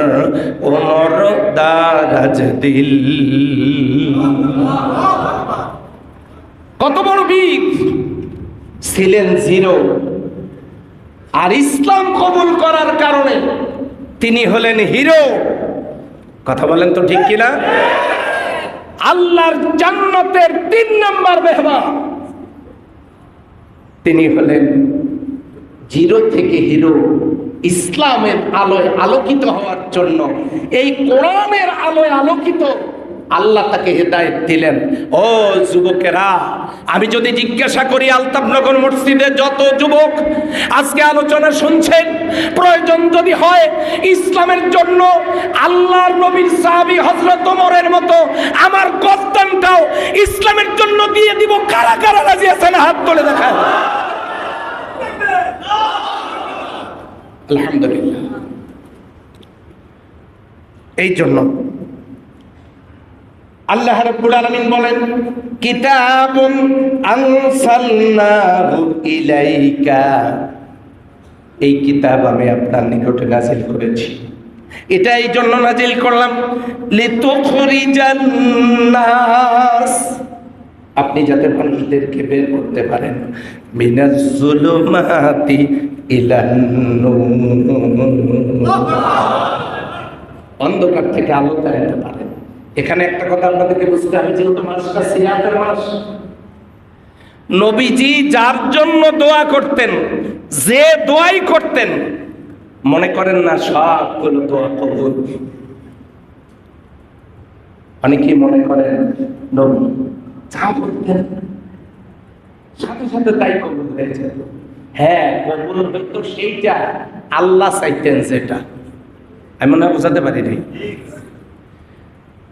ওমর দারাজ দিল। কত বড় বীর ছিলেন জিরো, আর ইসলাম কবুল করার কারণে তিনি হলেন হিরো। কথা বলেন তো ঠিক কিনা? আল্লাহর জান্নাতের 3 নম্বর মেহমান তিনি হলেন জিরো থেকে হিরো। ইসলামের আলোয় আলোকিত হওয়ার জন্য, এই কোরআনের আলোয় আলোকিত আল্লাহ তাকে হেদায়েত দিলেন। ও যুবকেরা, আমি যদি জিজ্ঞাসা করি আলতাফনগর মসজিদে যত যুবক আজকে আলোচনা শুনছেন, প্রয়োজন যদি হয় ইসলামের জন্য আল্লাহর নবীর সাহাবী হযরত ওমরের মতো আমার গর্দানটাও ইসলামের জন্য দিয়ে দিব, কারা কারা রাজি আছেন হাত তুলে দেখান। আলহামদুলিল্লাহ। এই জন্য আল্লাহ রাব্বুল আলামিন বলেন, কিতাবুন আনসালনাহু ইলাইকা, এই কিতাব আমি আপনার নিকটে নাযিল করেছি। এটা এই জন্য নাযিল করলাম, লিতুখরিজান নাস, আপনি যাতে মানুষদেরকে বের করতে পারেন, মিনাজ যুলুমাতি ইলান নূর, অন্ধকার থেকে আলোতে আনতে পারেন। এখানে একটা কথা আপনাদেরকে বুঝতে হবে, যেহেতু মাসটা সিরাতের মাস, নবীজি যার জন্য দোয়া করতেন, যে দোয়াই করতেন, মনে করেন না সবগুলো দোয়া কবুল। অনেকেই মনে করেন নবী যা করতেন সাথে সাথে তাই কবুল হয়ে যেত। হ্যাঁ, কবুল হইতো সেইটা আল্লাহ চাইতেন যেটা। আমি মনে হয় বোঝাতে পারি নাই।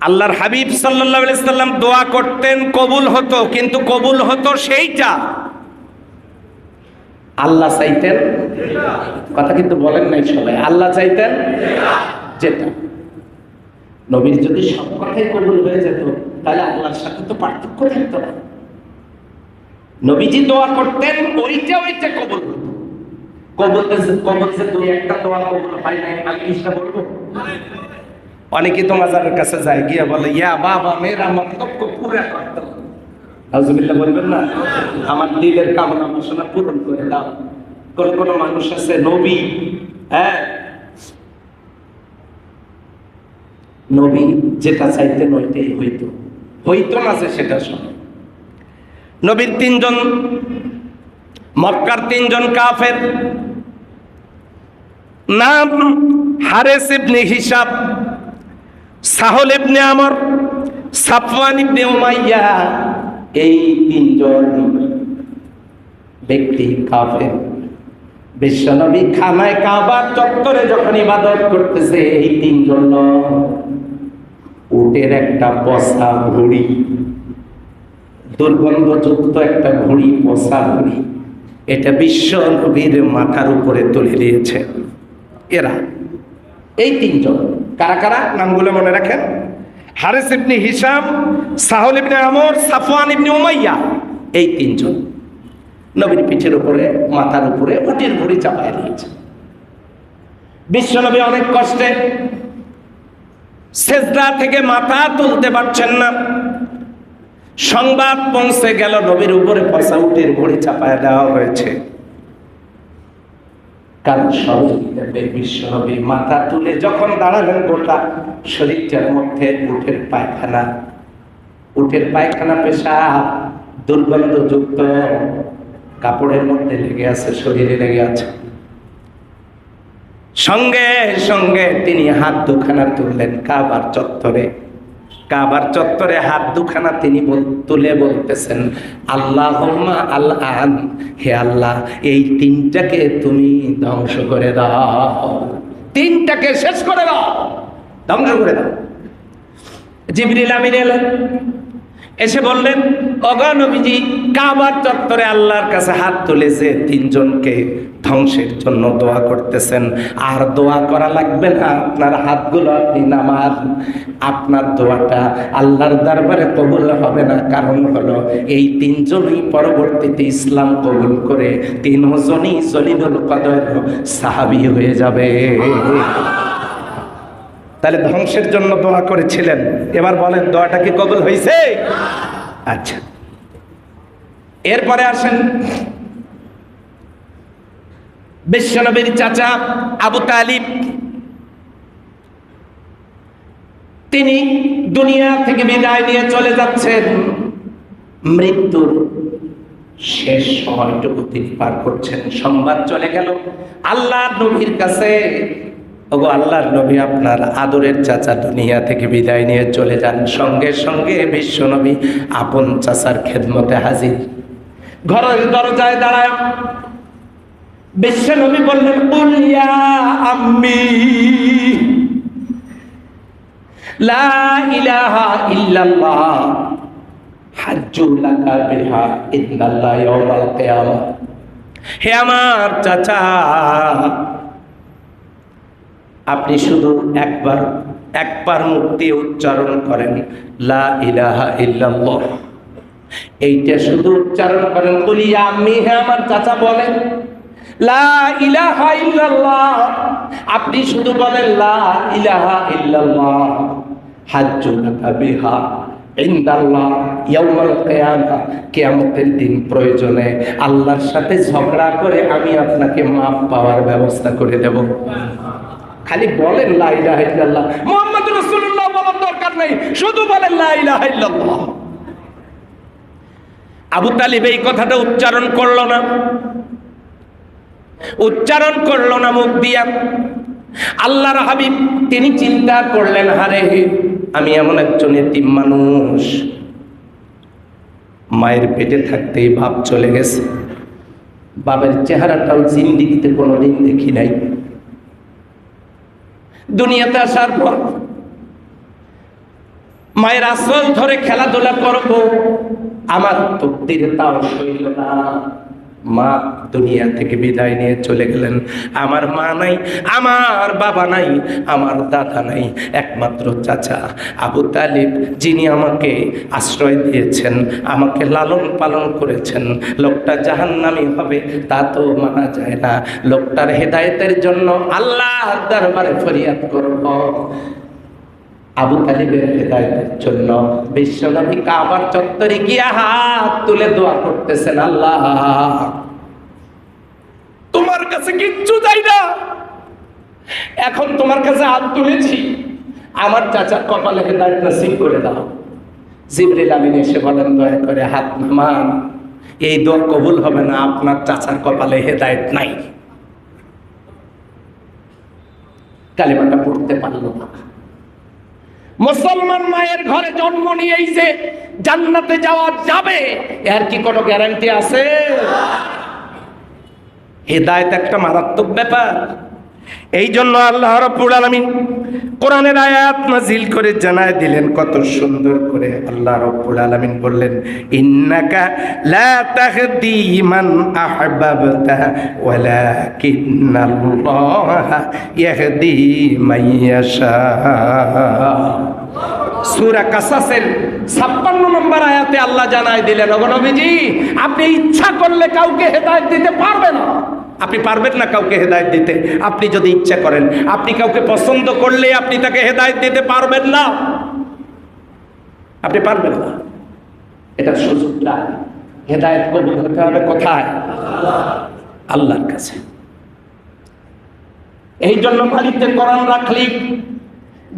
আল্লাহর হাবিব সাল্লাল্লাহু আলাইহি সাল্লাম দোয়া করতেন, কবুল হতো, কিন্তু কবুল হতো সেইটা আল্লাহ চাইতেন। কথা কিন্তু বলেন নাই সবাই, আল্লাহ চাইতেন যেটা। নবীর যদি সব কথাই কবুল হয়ে যেত, তাহলে আল্লাহর সাথে তো পার্থক্য থাকতো না। নবীজি দোয়া করতেন, ওইটা কবুল হতো। কবুল যে দুই একটা দোয়া কবুল হয় নাই, আমি এটা বলবো। অনেকে তো মাজারের কাছে যায়, গিয়ে বলে, ইয়া বাবা মেরা মতলব কো পুরা কর দাও। আউযুবিল্লাহ বলবেন না, আমার দিলের কামনা বাসনা পূরণ করে দাও। কোন মানুষ আছে নবী, হ্যাঁ, নবী যেটা চাইতেন ওইটাই হইতো না যে সেটা শোনে। নবীর 3 জন, মক্কার 3 জন কাফের, নাম হারেস ইবনে হিসাব, সাহল ইবনে আমর, সাফওয়ান ইবনে উমাইয়া। এই 3 জন ব্যক্তি কাফের। বিশ্বনবী খানায় কাবার চত্বরে যখন ইবাদত করতেছে, এই 3 জন উটের একটা পচা ঘুড়ি, দুর্গন্ধযুক্ত একটা ঘুড়ি, পচা ঘুড়ি, এটা বিশ্ব নবীর মাথার উপরে তুলে দিয়েছে। এরা এই 3 জন কারা কারা, নামগুলো মনে রাখেন, হারেস ইবনে হিসাম, সাহল ইবনে আমর, সাফওয়ান ইবনে উমাইয়া। এই 3 জন নবীর পিঠের উপরে, মাথার উপরে উটের ঘুড়ি চাপায় দিয়েছে। বিশ্বনবী অনেক কষ্টে সেজদা থেকে মাথা তুলতে পারছেন না। সংবাদ পৌঁছে গেল নবীর উপরে পচা উটের ঘুড়ি চাপায় দেওয়া হয়েছে। কারণ সহযোগিতা বিশ্বনবী মাথা তুলে যখন দাঁড়ালেন, গোটা শরীরটার মধ্যে উটের পায়খানা পেশাব দুর্গন্ধযুক্ত কাপড়ের মধ্যে লেগে আছে, শরীরে লেগে আছে। সঙ্গে সঙ্গে তিনি হাত দুখানা তুললেন কাবার চত্বরে হাত দুখানা তিনি তুলে বলতেছেন, আল্লাহুম্মা আল-আন, হে আল্লাহ, এই 3টাকে তুমি ধ্বংস করে দাও, 3টাকে শেষ করে দাও, ধ্বংস করে দাও। জিবরিল আমিন এলেন, এসে বললেন, ওগো নবীজি, কাবার চত্বরে আল্লাহর কাছে হাত তুলেছে 3 জনকে ধ্বংসের জন্য দোয়া করতেছেন। আর দোয়া করা লাগবে না, আপনার হাতগুলো আপনি নামান। আপনার দোয়াটা আল্লাহর দরবারে কবুল হবে না, কারণ হলো এই তিনজনই পরবর্তীতে ইসলাম কবুল করে তিনজনই জলিলুল কদর সাহাবী হয়ে যাবে। তাহলে ধ্বংসের জন্য দোয়া করেছিলেন, এবার বলেন দোয়াটা কি কবুল হয়েছে? আচ্ছা, এরপরে আসেন বিশ্বনবীর চাচা আবু তালিব। তিনি দুনিয়া থেকে বিদায় নিয়ে চলে যাচ্ছেন, মৃত্যুর শেষ সময়টুকু তিনি পার করছেন। সংবাদ চলে গেল আল্লাহর নবীর কাছে, ওগো আল্লাহর নবী, আপনার আদরের চাচা দুনিয়া থেকে বিদায় নিয়ে চলে যান। সঙ্গে সঙ্গে বিশ্বনবী আপন চাচার খেদমতে হাজির। ঘরের দরজায় দাঁড়ায় বিশ্বনবী বললেন, কুল ইয়া আম্মি লা ইলাহা ইল্লাল্লাহ হাজ্জু লাকা বিহা ইন্নাল্লাহ ইয়াউমাল কিয়ামাহ। হে আমার চাচা, আপনি শুধু একবার মুখ দিয়ে উচ্চারণ করেন লা ইলাহা ইল্লাল্লাহ, এইটা শুধু উচ্চারণ করেন। কুল ইয়া আম্মি, হে আমার চাচা বলেন লা ইলাহা ইল্লাল্লাহ, আপনি শুধু বলেন লা ইলাহা ইল্লাল্লাহ হাজ্জু লাকা বিহা ইনদাল্লাহ ইয়াউমাল কিয়ামাহ, কিয়ামতের দিন প্রয়োজনে আল্লাহর সাথে ঝগড়া করে আমি আপনাকে মাফ পাওয়ার ব্যবস্থা করে দেব। খালি বলেন লা ইলাহা ইল্লাল্লাহ, মুহাম্মদুর রাসূলুল্লাহ বলার দরকার নেই, শুধু বলেন লা ইলাহা ইল্লাল্লাহ। আবু তালিব এই কথাটা উচ্চারণ করলো না, মুখ দিয়া। আল্লাহর হাবিব তিনি চিন্তা করলেন, হারে আমি এমন একজন এতিম মানুষ, মায়ের পেটে থাকতেই বাপ চলে গেছে, বাবার চেহারাটাও জিন্দেগিতে কোনোদিন দেখি নাই। দুনিয়াতে আসার পর মায়ের আঁচল ধরে খেলাধুলা করব, আমার তকদিরে তাও হইল না। মা দুনিয়া থেকে বিদায় নিয়ে চলে গেলেন। আমার মা নাই, আমার বাবা নাই, আমার দাদা নাই, একমাত্র চাচা আবু তালিব, যিনি আমাকে আশ্রয় দিয়েছেন, আমাকে লালন পালন করেছেন। লোকটা জাহান্নামী হবে তা তো মানা যায় না। লোকটার হেদায়েতের জন্য আল্লাহর দরবারে ফরিয়াদ করব। আবু তালিবের হেদায়েতের জন্য বিশ্বনবী কাবার চত্বরে গিয়া হাত তুলে দোয়া করতেছেন, আল্লাহ তোমার কাছে কিচ্ছু চাই না, এখন তোমার কাছে হাত তুলেছি, আমার চাচার কপালে হেদায়েত নসিব করে দাও। জিবরিল আমিন এসে বলেন, দয়া করে হাত নামান, এই দোয়া কবুল হবে না, আপনার চাচার কপালে হেদায়েত নাই। কালিমাটা পড়তে পারলো না। মুসলমান মায়ের ঘরে জন্ম নিয়েই যে জান্নাতে যাওয়া যাবে এর কি কোনো গ্যারান্টি আছে? হেদায়েত একটা মারাত্মক ব্যাপার। এই জন্য আল্লাহ রাব্বুল আলামিন কোরআনের আয়াত নাযিল করে জানায় দিলেন কত সুন্দর করে। আল্লাহ রাব্বুল আলামিন বললেন, ইন্নাকা লা তাহদি মান আহবাবতা ওয়ালাকিন্নাল্লাহা ইয়াহদি মান ইয়াশা। সূরা কাসাসের 56 নম্বর আয়াতে আল্লাহ জানায় দিলেন, ওগো নবীজি, আপনি ইচ্ছা করলে কাউকে হেদায়েত দিতে পারবেন না। আপনি পারবেন না কাউকে হেদায়েত দিতে। আপনি যদি ইচ্ছা করেন, আপনি কাউকে পছন্দ করলে আপনি তাকে হেদায়েত দিতে পারবেন না, আপনি পারবেন না। এটা সুযোগটা হেদায়েত কবুল হতে হবে কোথায়? আল্লাহর কাছে। এই জন্য বাড়িতে কোরআন রাখলি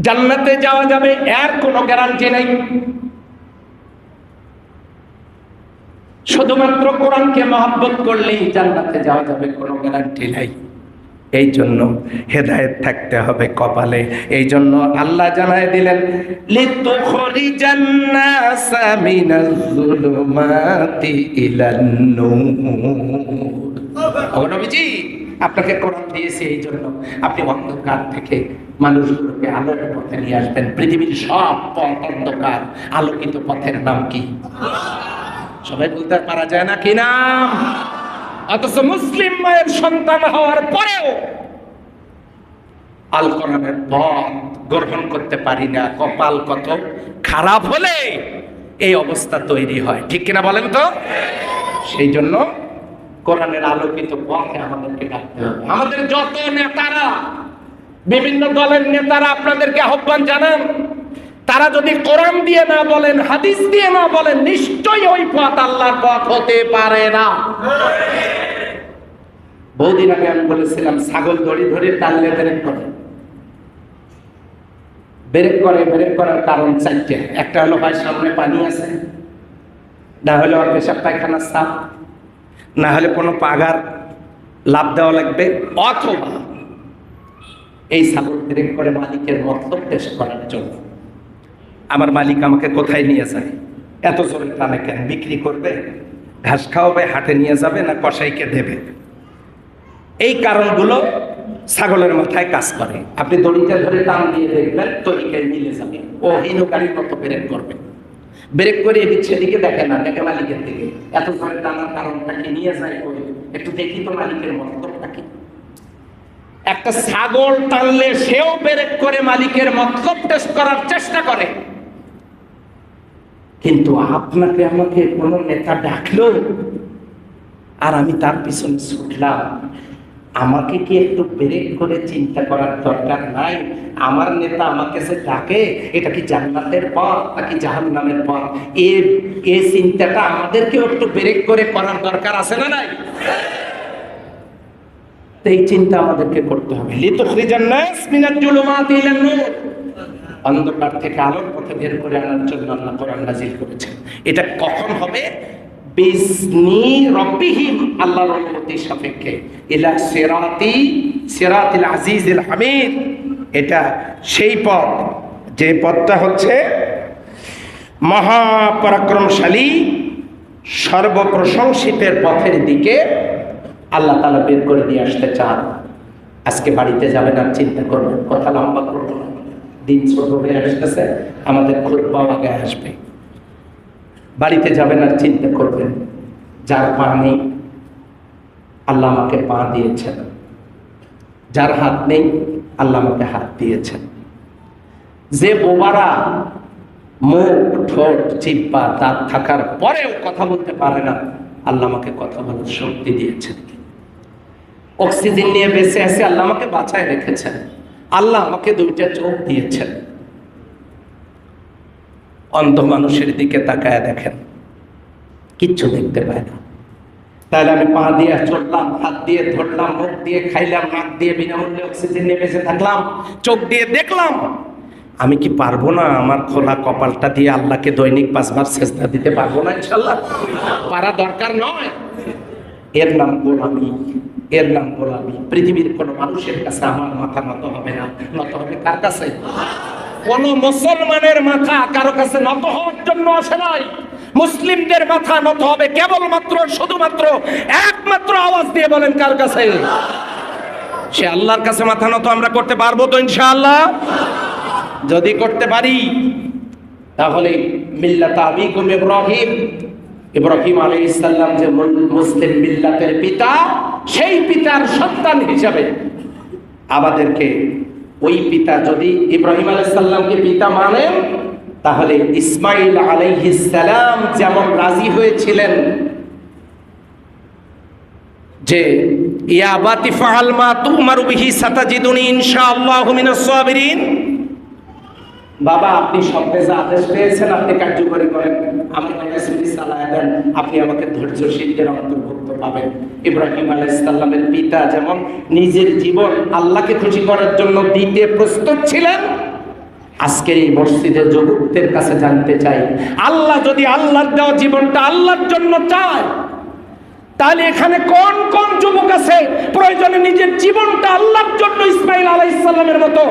জান্নাতে যাওয়া যাবে এর কোনো গ্যারান্টি নেই। শুধুমাত্র কোরআনকে মহব্বত করলেই জান্নাতে যাওয়া যাবে, কোনো গ্যারান্টি নাই। এই জন্য হেদায়েত থাকতে হবে কপালে। এই জন্য আল্লাহ জানায় দিলেন, লিতুখরিজান নাসা মিনাজ যুলুমাতি ইলান নূর। ও নবীজি, আপনাকে কোরআন দিয়েছি এই জন্য আপনি অন্ধকার থেকে মানুষগুলোকে আলোর পথে নিয়ে আসবেন। পৃথিবীর সব পথ অন্ধকার, আলোকিত পথের নাম কি? সবাই বলতে পারা যায় না কি নাম? অথচ মুসলিম মায়ের সন্তান হওয়ার পরেও আল কোরআনের পথ গ্রহণ করতে পারি না। কপাল কত খারাপ হলে এই অবস্থা তৈরি হয়, ঠিক কিনা বলেন তো? সেই জন্য কোরআনের আলোকিত পথে আমাদেরকে ডাকতে হবে। আমাদের যত নেতারা, বিভিন্ন দলের নেতারা আপনাদেরকে আহ্বান জানান, তারা যদি কোরআন দিয়ে না বলেন, হাদিস দিয়ে না বলেন, নিশ্চয়ই ওই পথ আল্লাহর পথ হতে পারে না। বহুদিন আগে আমি বলেছিলাম, ছাগল দড়ি ধরে টানলে ব্রেক করে। ব্রেক করার কারণ চারটে। একটা হলো হয় সামনে পানি আছে, না হলে ওর পেশাব পায়খানার চাপ, না হলে কোনো পাগার লাভ দেওয়া লাগবে, অথবা এই ছাগল ব্রেক করে মালিকের মতলব পেশ করার জন্য। আমার মালিক আমাকে কোথায় নিয়ে যায়, এত জোরে টানে কেন? বিক্রি করবে, ঘাস খাওয়াবে, হাটে নিয়ে যাবে, না কসাইকে দেবে? এই কারণগুলো ছাগলের মাথায় কাজ করে। আপনি দড়িটা ধরে টান দিয়ে দেখবেন তরিকায় মিলে যাবে। ও হীনকারীর মতো ব্রেক করবে, ব্রেক করে এদিক সেদিকে দেখে না, দেখে মালিকের দিকে। এত জোরে টানার কারণটা কি, নিয়ে যায় করে একটু দেখি তো মালিকের মতলবটা কি। একটা ছাগল টানলে সেও ব্রেক করে মালিকের মতলব টেস্ট করার চেষ্টা করে। কিন্তু আপনাকে আমাকে কোন নেতা ডাকলো আর আমি তার পিছনে ছুটলাম, আমাকে কি একটু ব্রেক করে চিন্তা করার দরকার নাই? আমার নেতা আমাকে যে ডাকে, এটা কি জান্নাতের পথ নাকি জাহান্নামের পথ? এই চিন্তাটা আমাদেরকেও একটু ব্রেক করে করার দরকার আছে না নাই? এই চিন্তা আমাদেরকে করতে হবে। লিতুখরিজান নাস মিনাজ জুলুমাতি ইলান নূর, অন্ধকার থেকে আলোর পথে বের করে আনার জন্য আল্লাহ কোরআন নাযিল করেছেন। এটা কখন হবে? বিইজনি রাব্বিহিম, আল্লাহর অনুমতি সাপেক্ষে। ইলা সিরাতিল আজিজিল হামিদ, এটা সেই পথ, যে পথটা হচ্ছে মহাপরাক্রমশালী সর্বপ্রশংসিতের পথের দিকে আল্লাহ তাআলা বের করে দিয়ে আসতে চান। আজকে বাড়িতে যাবেন আর চিন্তা করবেন, কথা লম্বা করবো না, দিন ছোট হয়ে আসতেছে, আমাদের খুতবা আগে আসবে। বাড়িতে যাবেন আর চিন্তা করবেন, যার পা নেই আল্লাহ আমাকে পা দিয়েছেন, যার হাত নেই আল্লাহ আমাকে হাত দিয়েছেন। যে বোবারা মুখ, ঠোঁট, জিহ্বা, দাঁত থাকার পরেও কথা বলতে পারে না, আল্লাহ আমাকে কথা বলার শক্তি দিয়েছেন। অক্সিজেন নিয়ে বেঁচে আছে, আল্লাহ আমাকে বাঁচায় রেখেছেন। আল্লাহ আমাকে দুইটা চোখ দিয়েছেন। অন্ধ মানুষের দিকে তাকায় দেখেন, কিচ্ছু দেখতে পায় না। তাহলে আমি পা দিয়ে চললাম, হাত দিয়ে ধরলাম, মুখ দিয়ে খাইলাম, নাক দিয়ে বিনামূল্যে অক্সিজেন নিয়ে বেঁচে থাকলাম, চোখ দিয়ে দেখলাম, আমি কি পারবো না আমার খোলা কপালটা দিয়ে আল্লাহকে দৈনিক 5 বার সেজদা দিতে পারবো না? ইনশাআল্লাহ পারা দরকার নয়। এর নাম গোলামি, এর নাম গোলামি। পৃথিবীর কোনো মানুষের কাছে আমার মাথা নত হবে না। নত হবে কার কাছে? কোন মুসলমানের মাথা কারো কাছে নত হওয়ার জন্য আসে নাই। মুসলিমদের মাথা নত হবে কেবলমাত্র, শুধুমাত্র, একমাত্র আওয়াজ দিয়ে বলেন কার কাছে? সে আল্লাহর কাছে মাথা নত আমরা করতে পারবো তো ইনশাআল্লাহ? যদি করতে পারি তাহলে মিল্লাত আবিকুম ইব্রাহিম, ইব্রাহিম আলাইহিস সালাম যে মুসলিম মিল্লাতের পিতা, সেই পিতার সন্তান হিসাবে আমাদেরকে ওই পিতা, যদি ইব্রাহিম আলাইহিস সালামকে পিতা মানেন, তাহলে ইসমাঈল আলাইহিস সালাম যেমন রাজি হয়েছিলেন যে ইয়া আবাতি ফাআল মা তুমারু বিহি সাতাজিদুনি ইনশাআল্লাহু মিনাস সাবিরিন, বাবা আপনি সবকে যা আদেশ পেয়েছেন আপনি কার্যকরী করেন, আমি চালায় দেন, আপনি আমাকে ধৈর্যশীলদের অন্তর্ভুক্ত পাবেন। ইব্রাহিম আলাইহিস সালামের পিতা যেমন নিজের জীবন আল্লাহকে খুশি করার জন্য দিতে প্রস্তুত ছিলেন, আজকের এই মসজিদের যুবকদের কাছে জানতে চাই, আল্লাহ যদি আল্লাহর দেওয়া জীবনটা আল্লাহর জন্য চায়, তাহলে এখানে কোন কোন যুবক আছে প্রয়োজনে নিজের জীবনটা আল্লাহর জন্য ইসমাঈল আলাইহিস সালামের মতো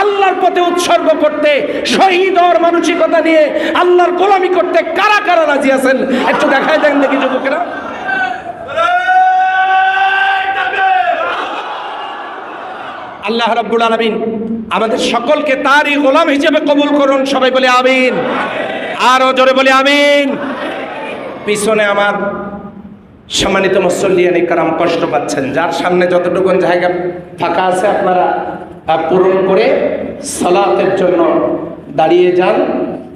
আল্লাহর পথে উৎসর্গ করতে, শহীদ হওয়ার মানসিকতা নিয়ে আল্লাহর গোলামি করতে কারা কারা রাজি আছেন? একটু দেখায় দেন দেখি যুবকেরা। আল্লাহ রাব্বুল আলামিন আমাদের সকলকে তারই গোলাম হিসেবে কবুল করুন। সবাই বলে আমিন, আরো জোরে বলে আমিন। পিছনে আমার সম্মানিত মুসল্লিয়ানে কারাম, কষ্ট পাচ্ছেন, যার সামনে যতটুকু জায়গা ফাঁকা আছে আপনারা পূরণ করে সালাতের জন্য দাঁড়িয়ে যান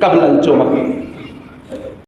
কাবলাল জুমা।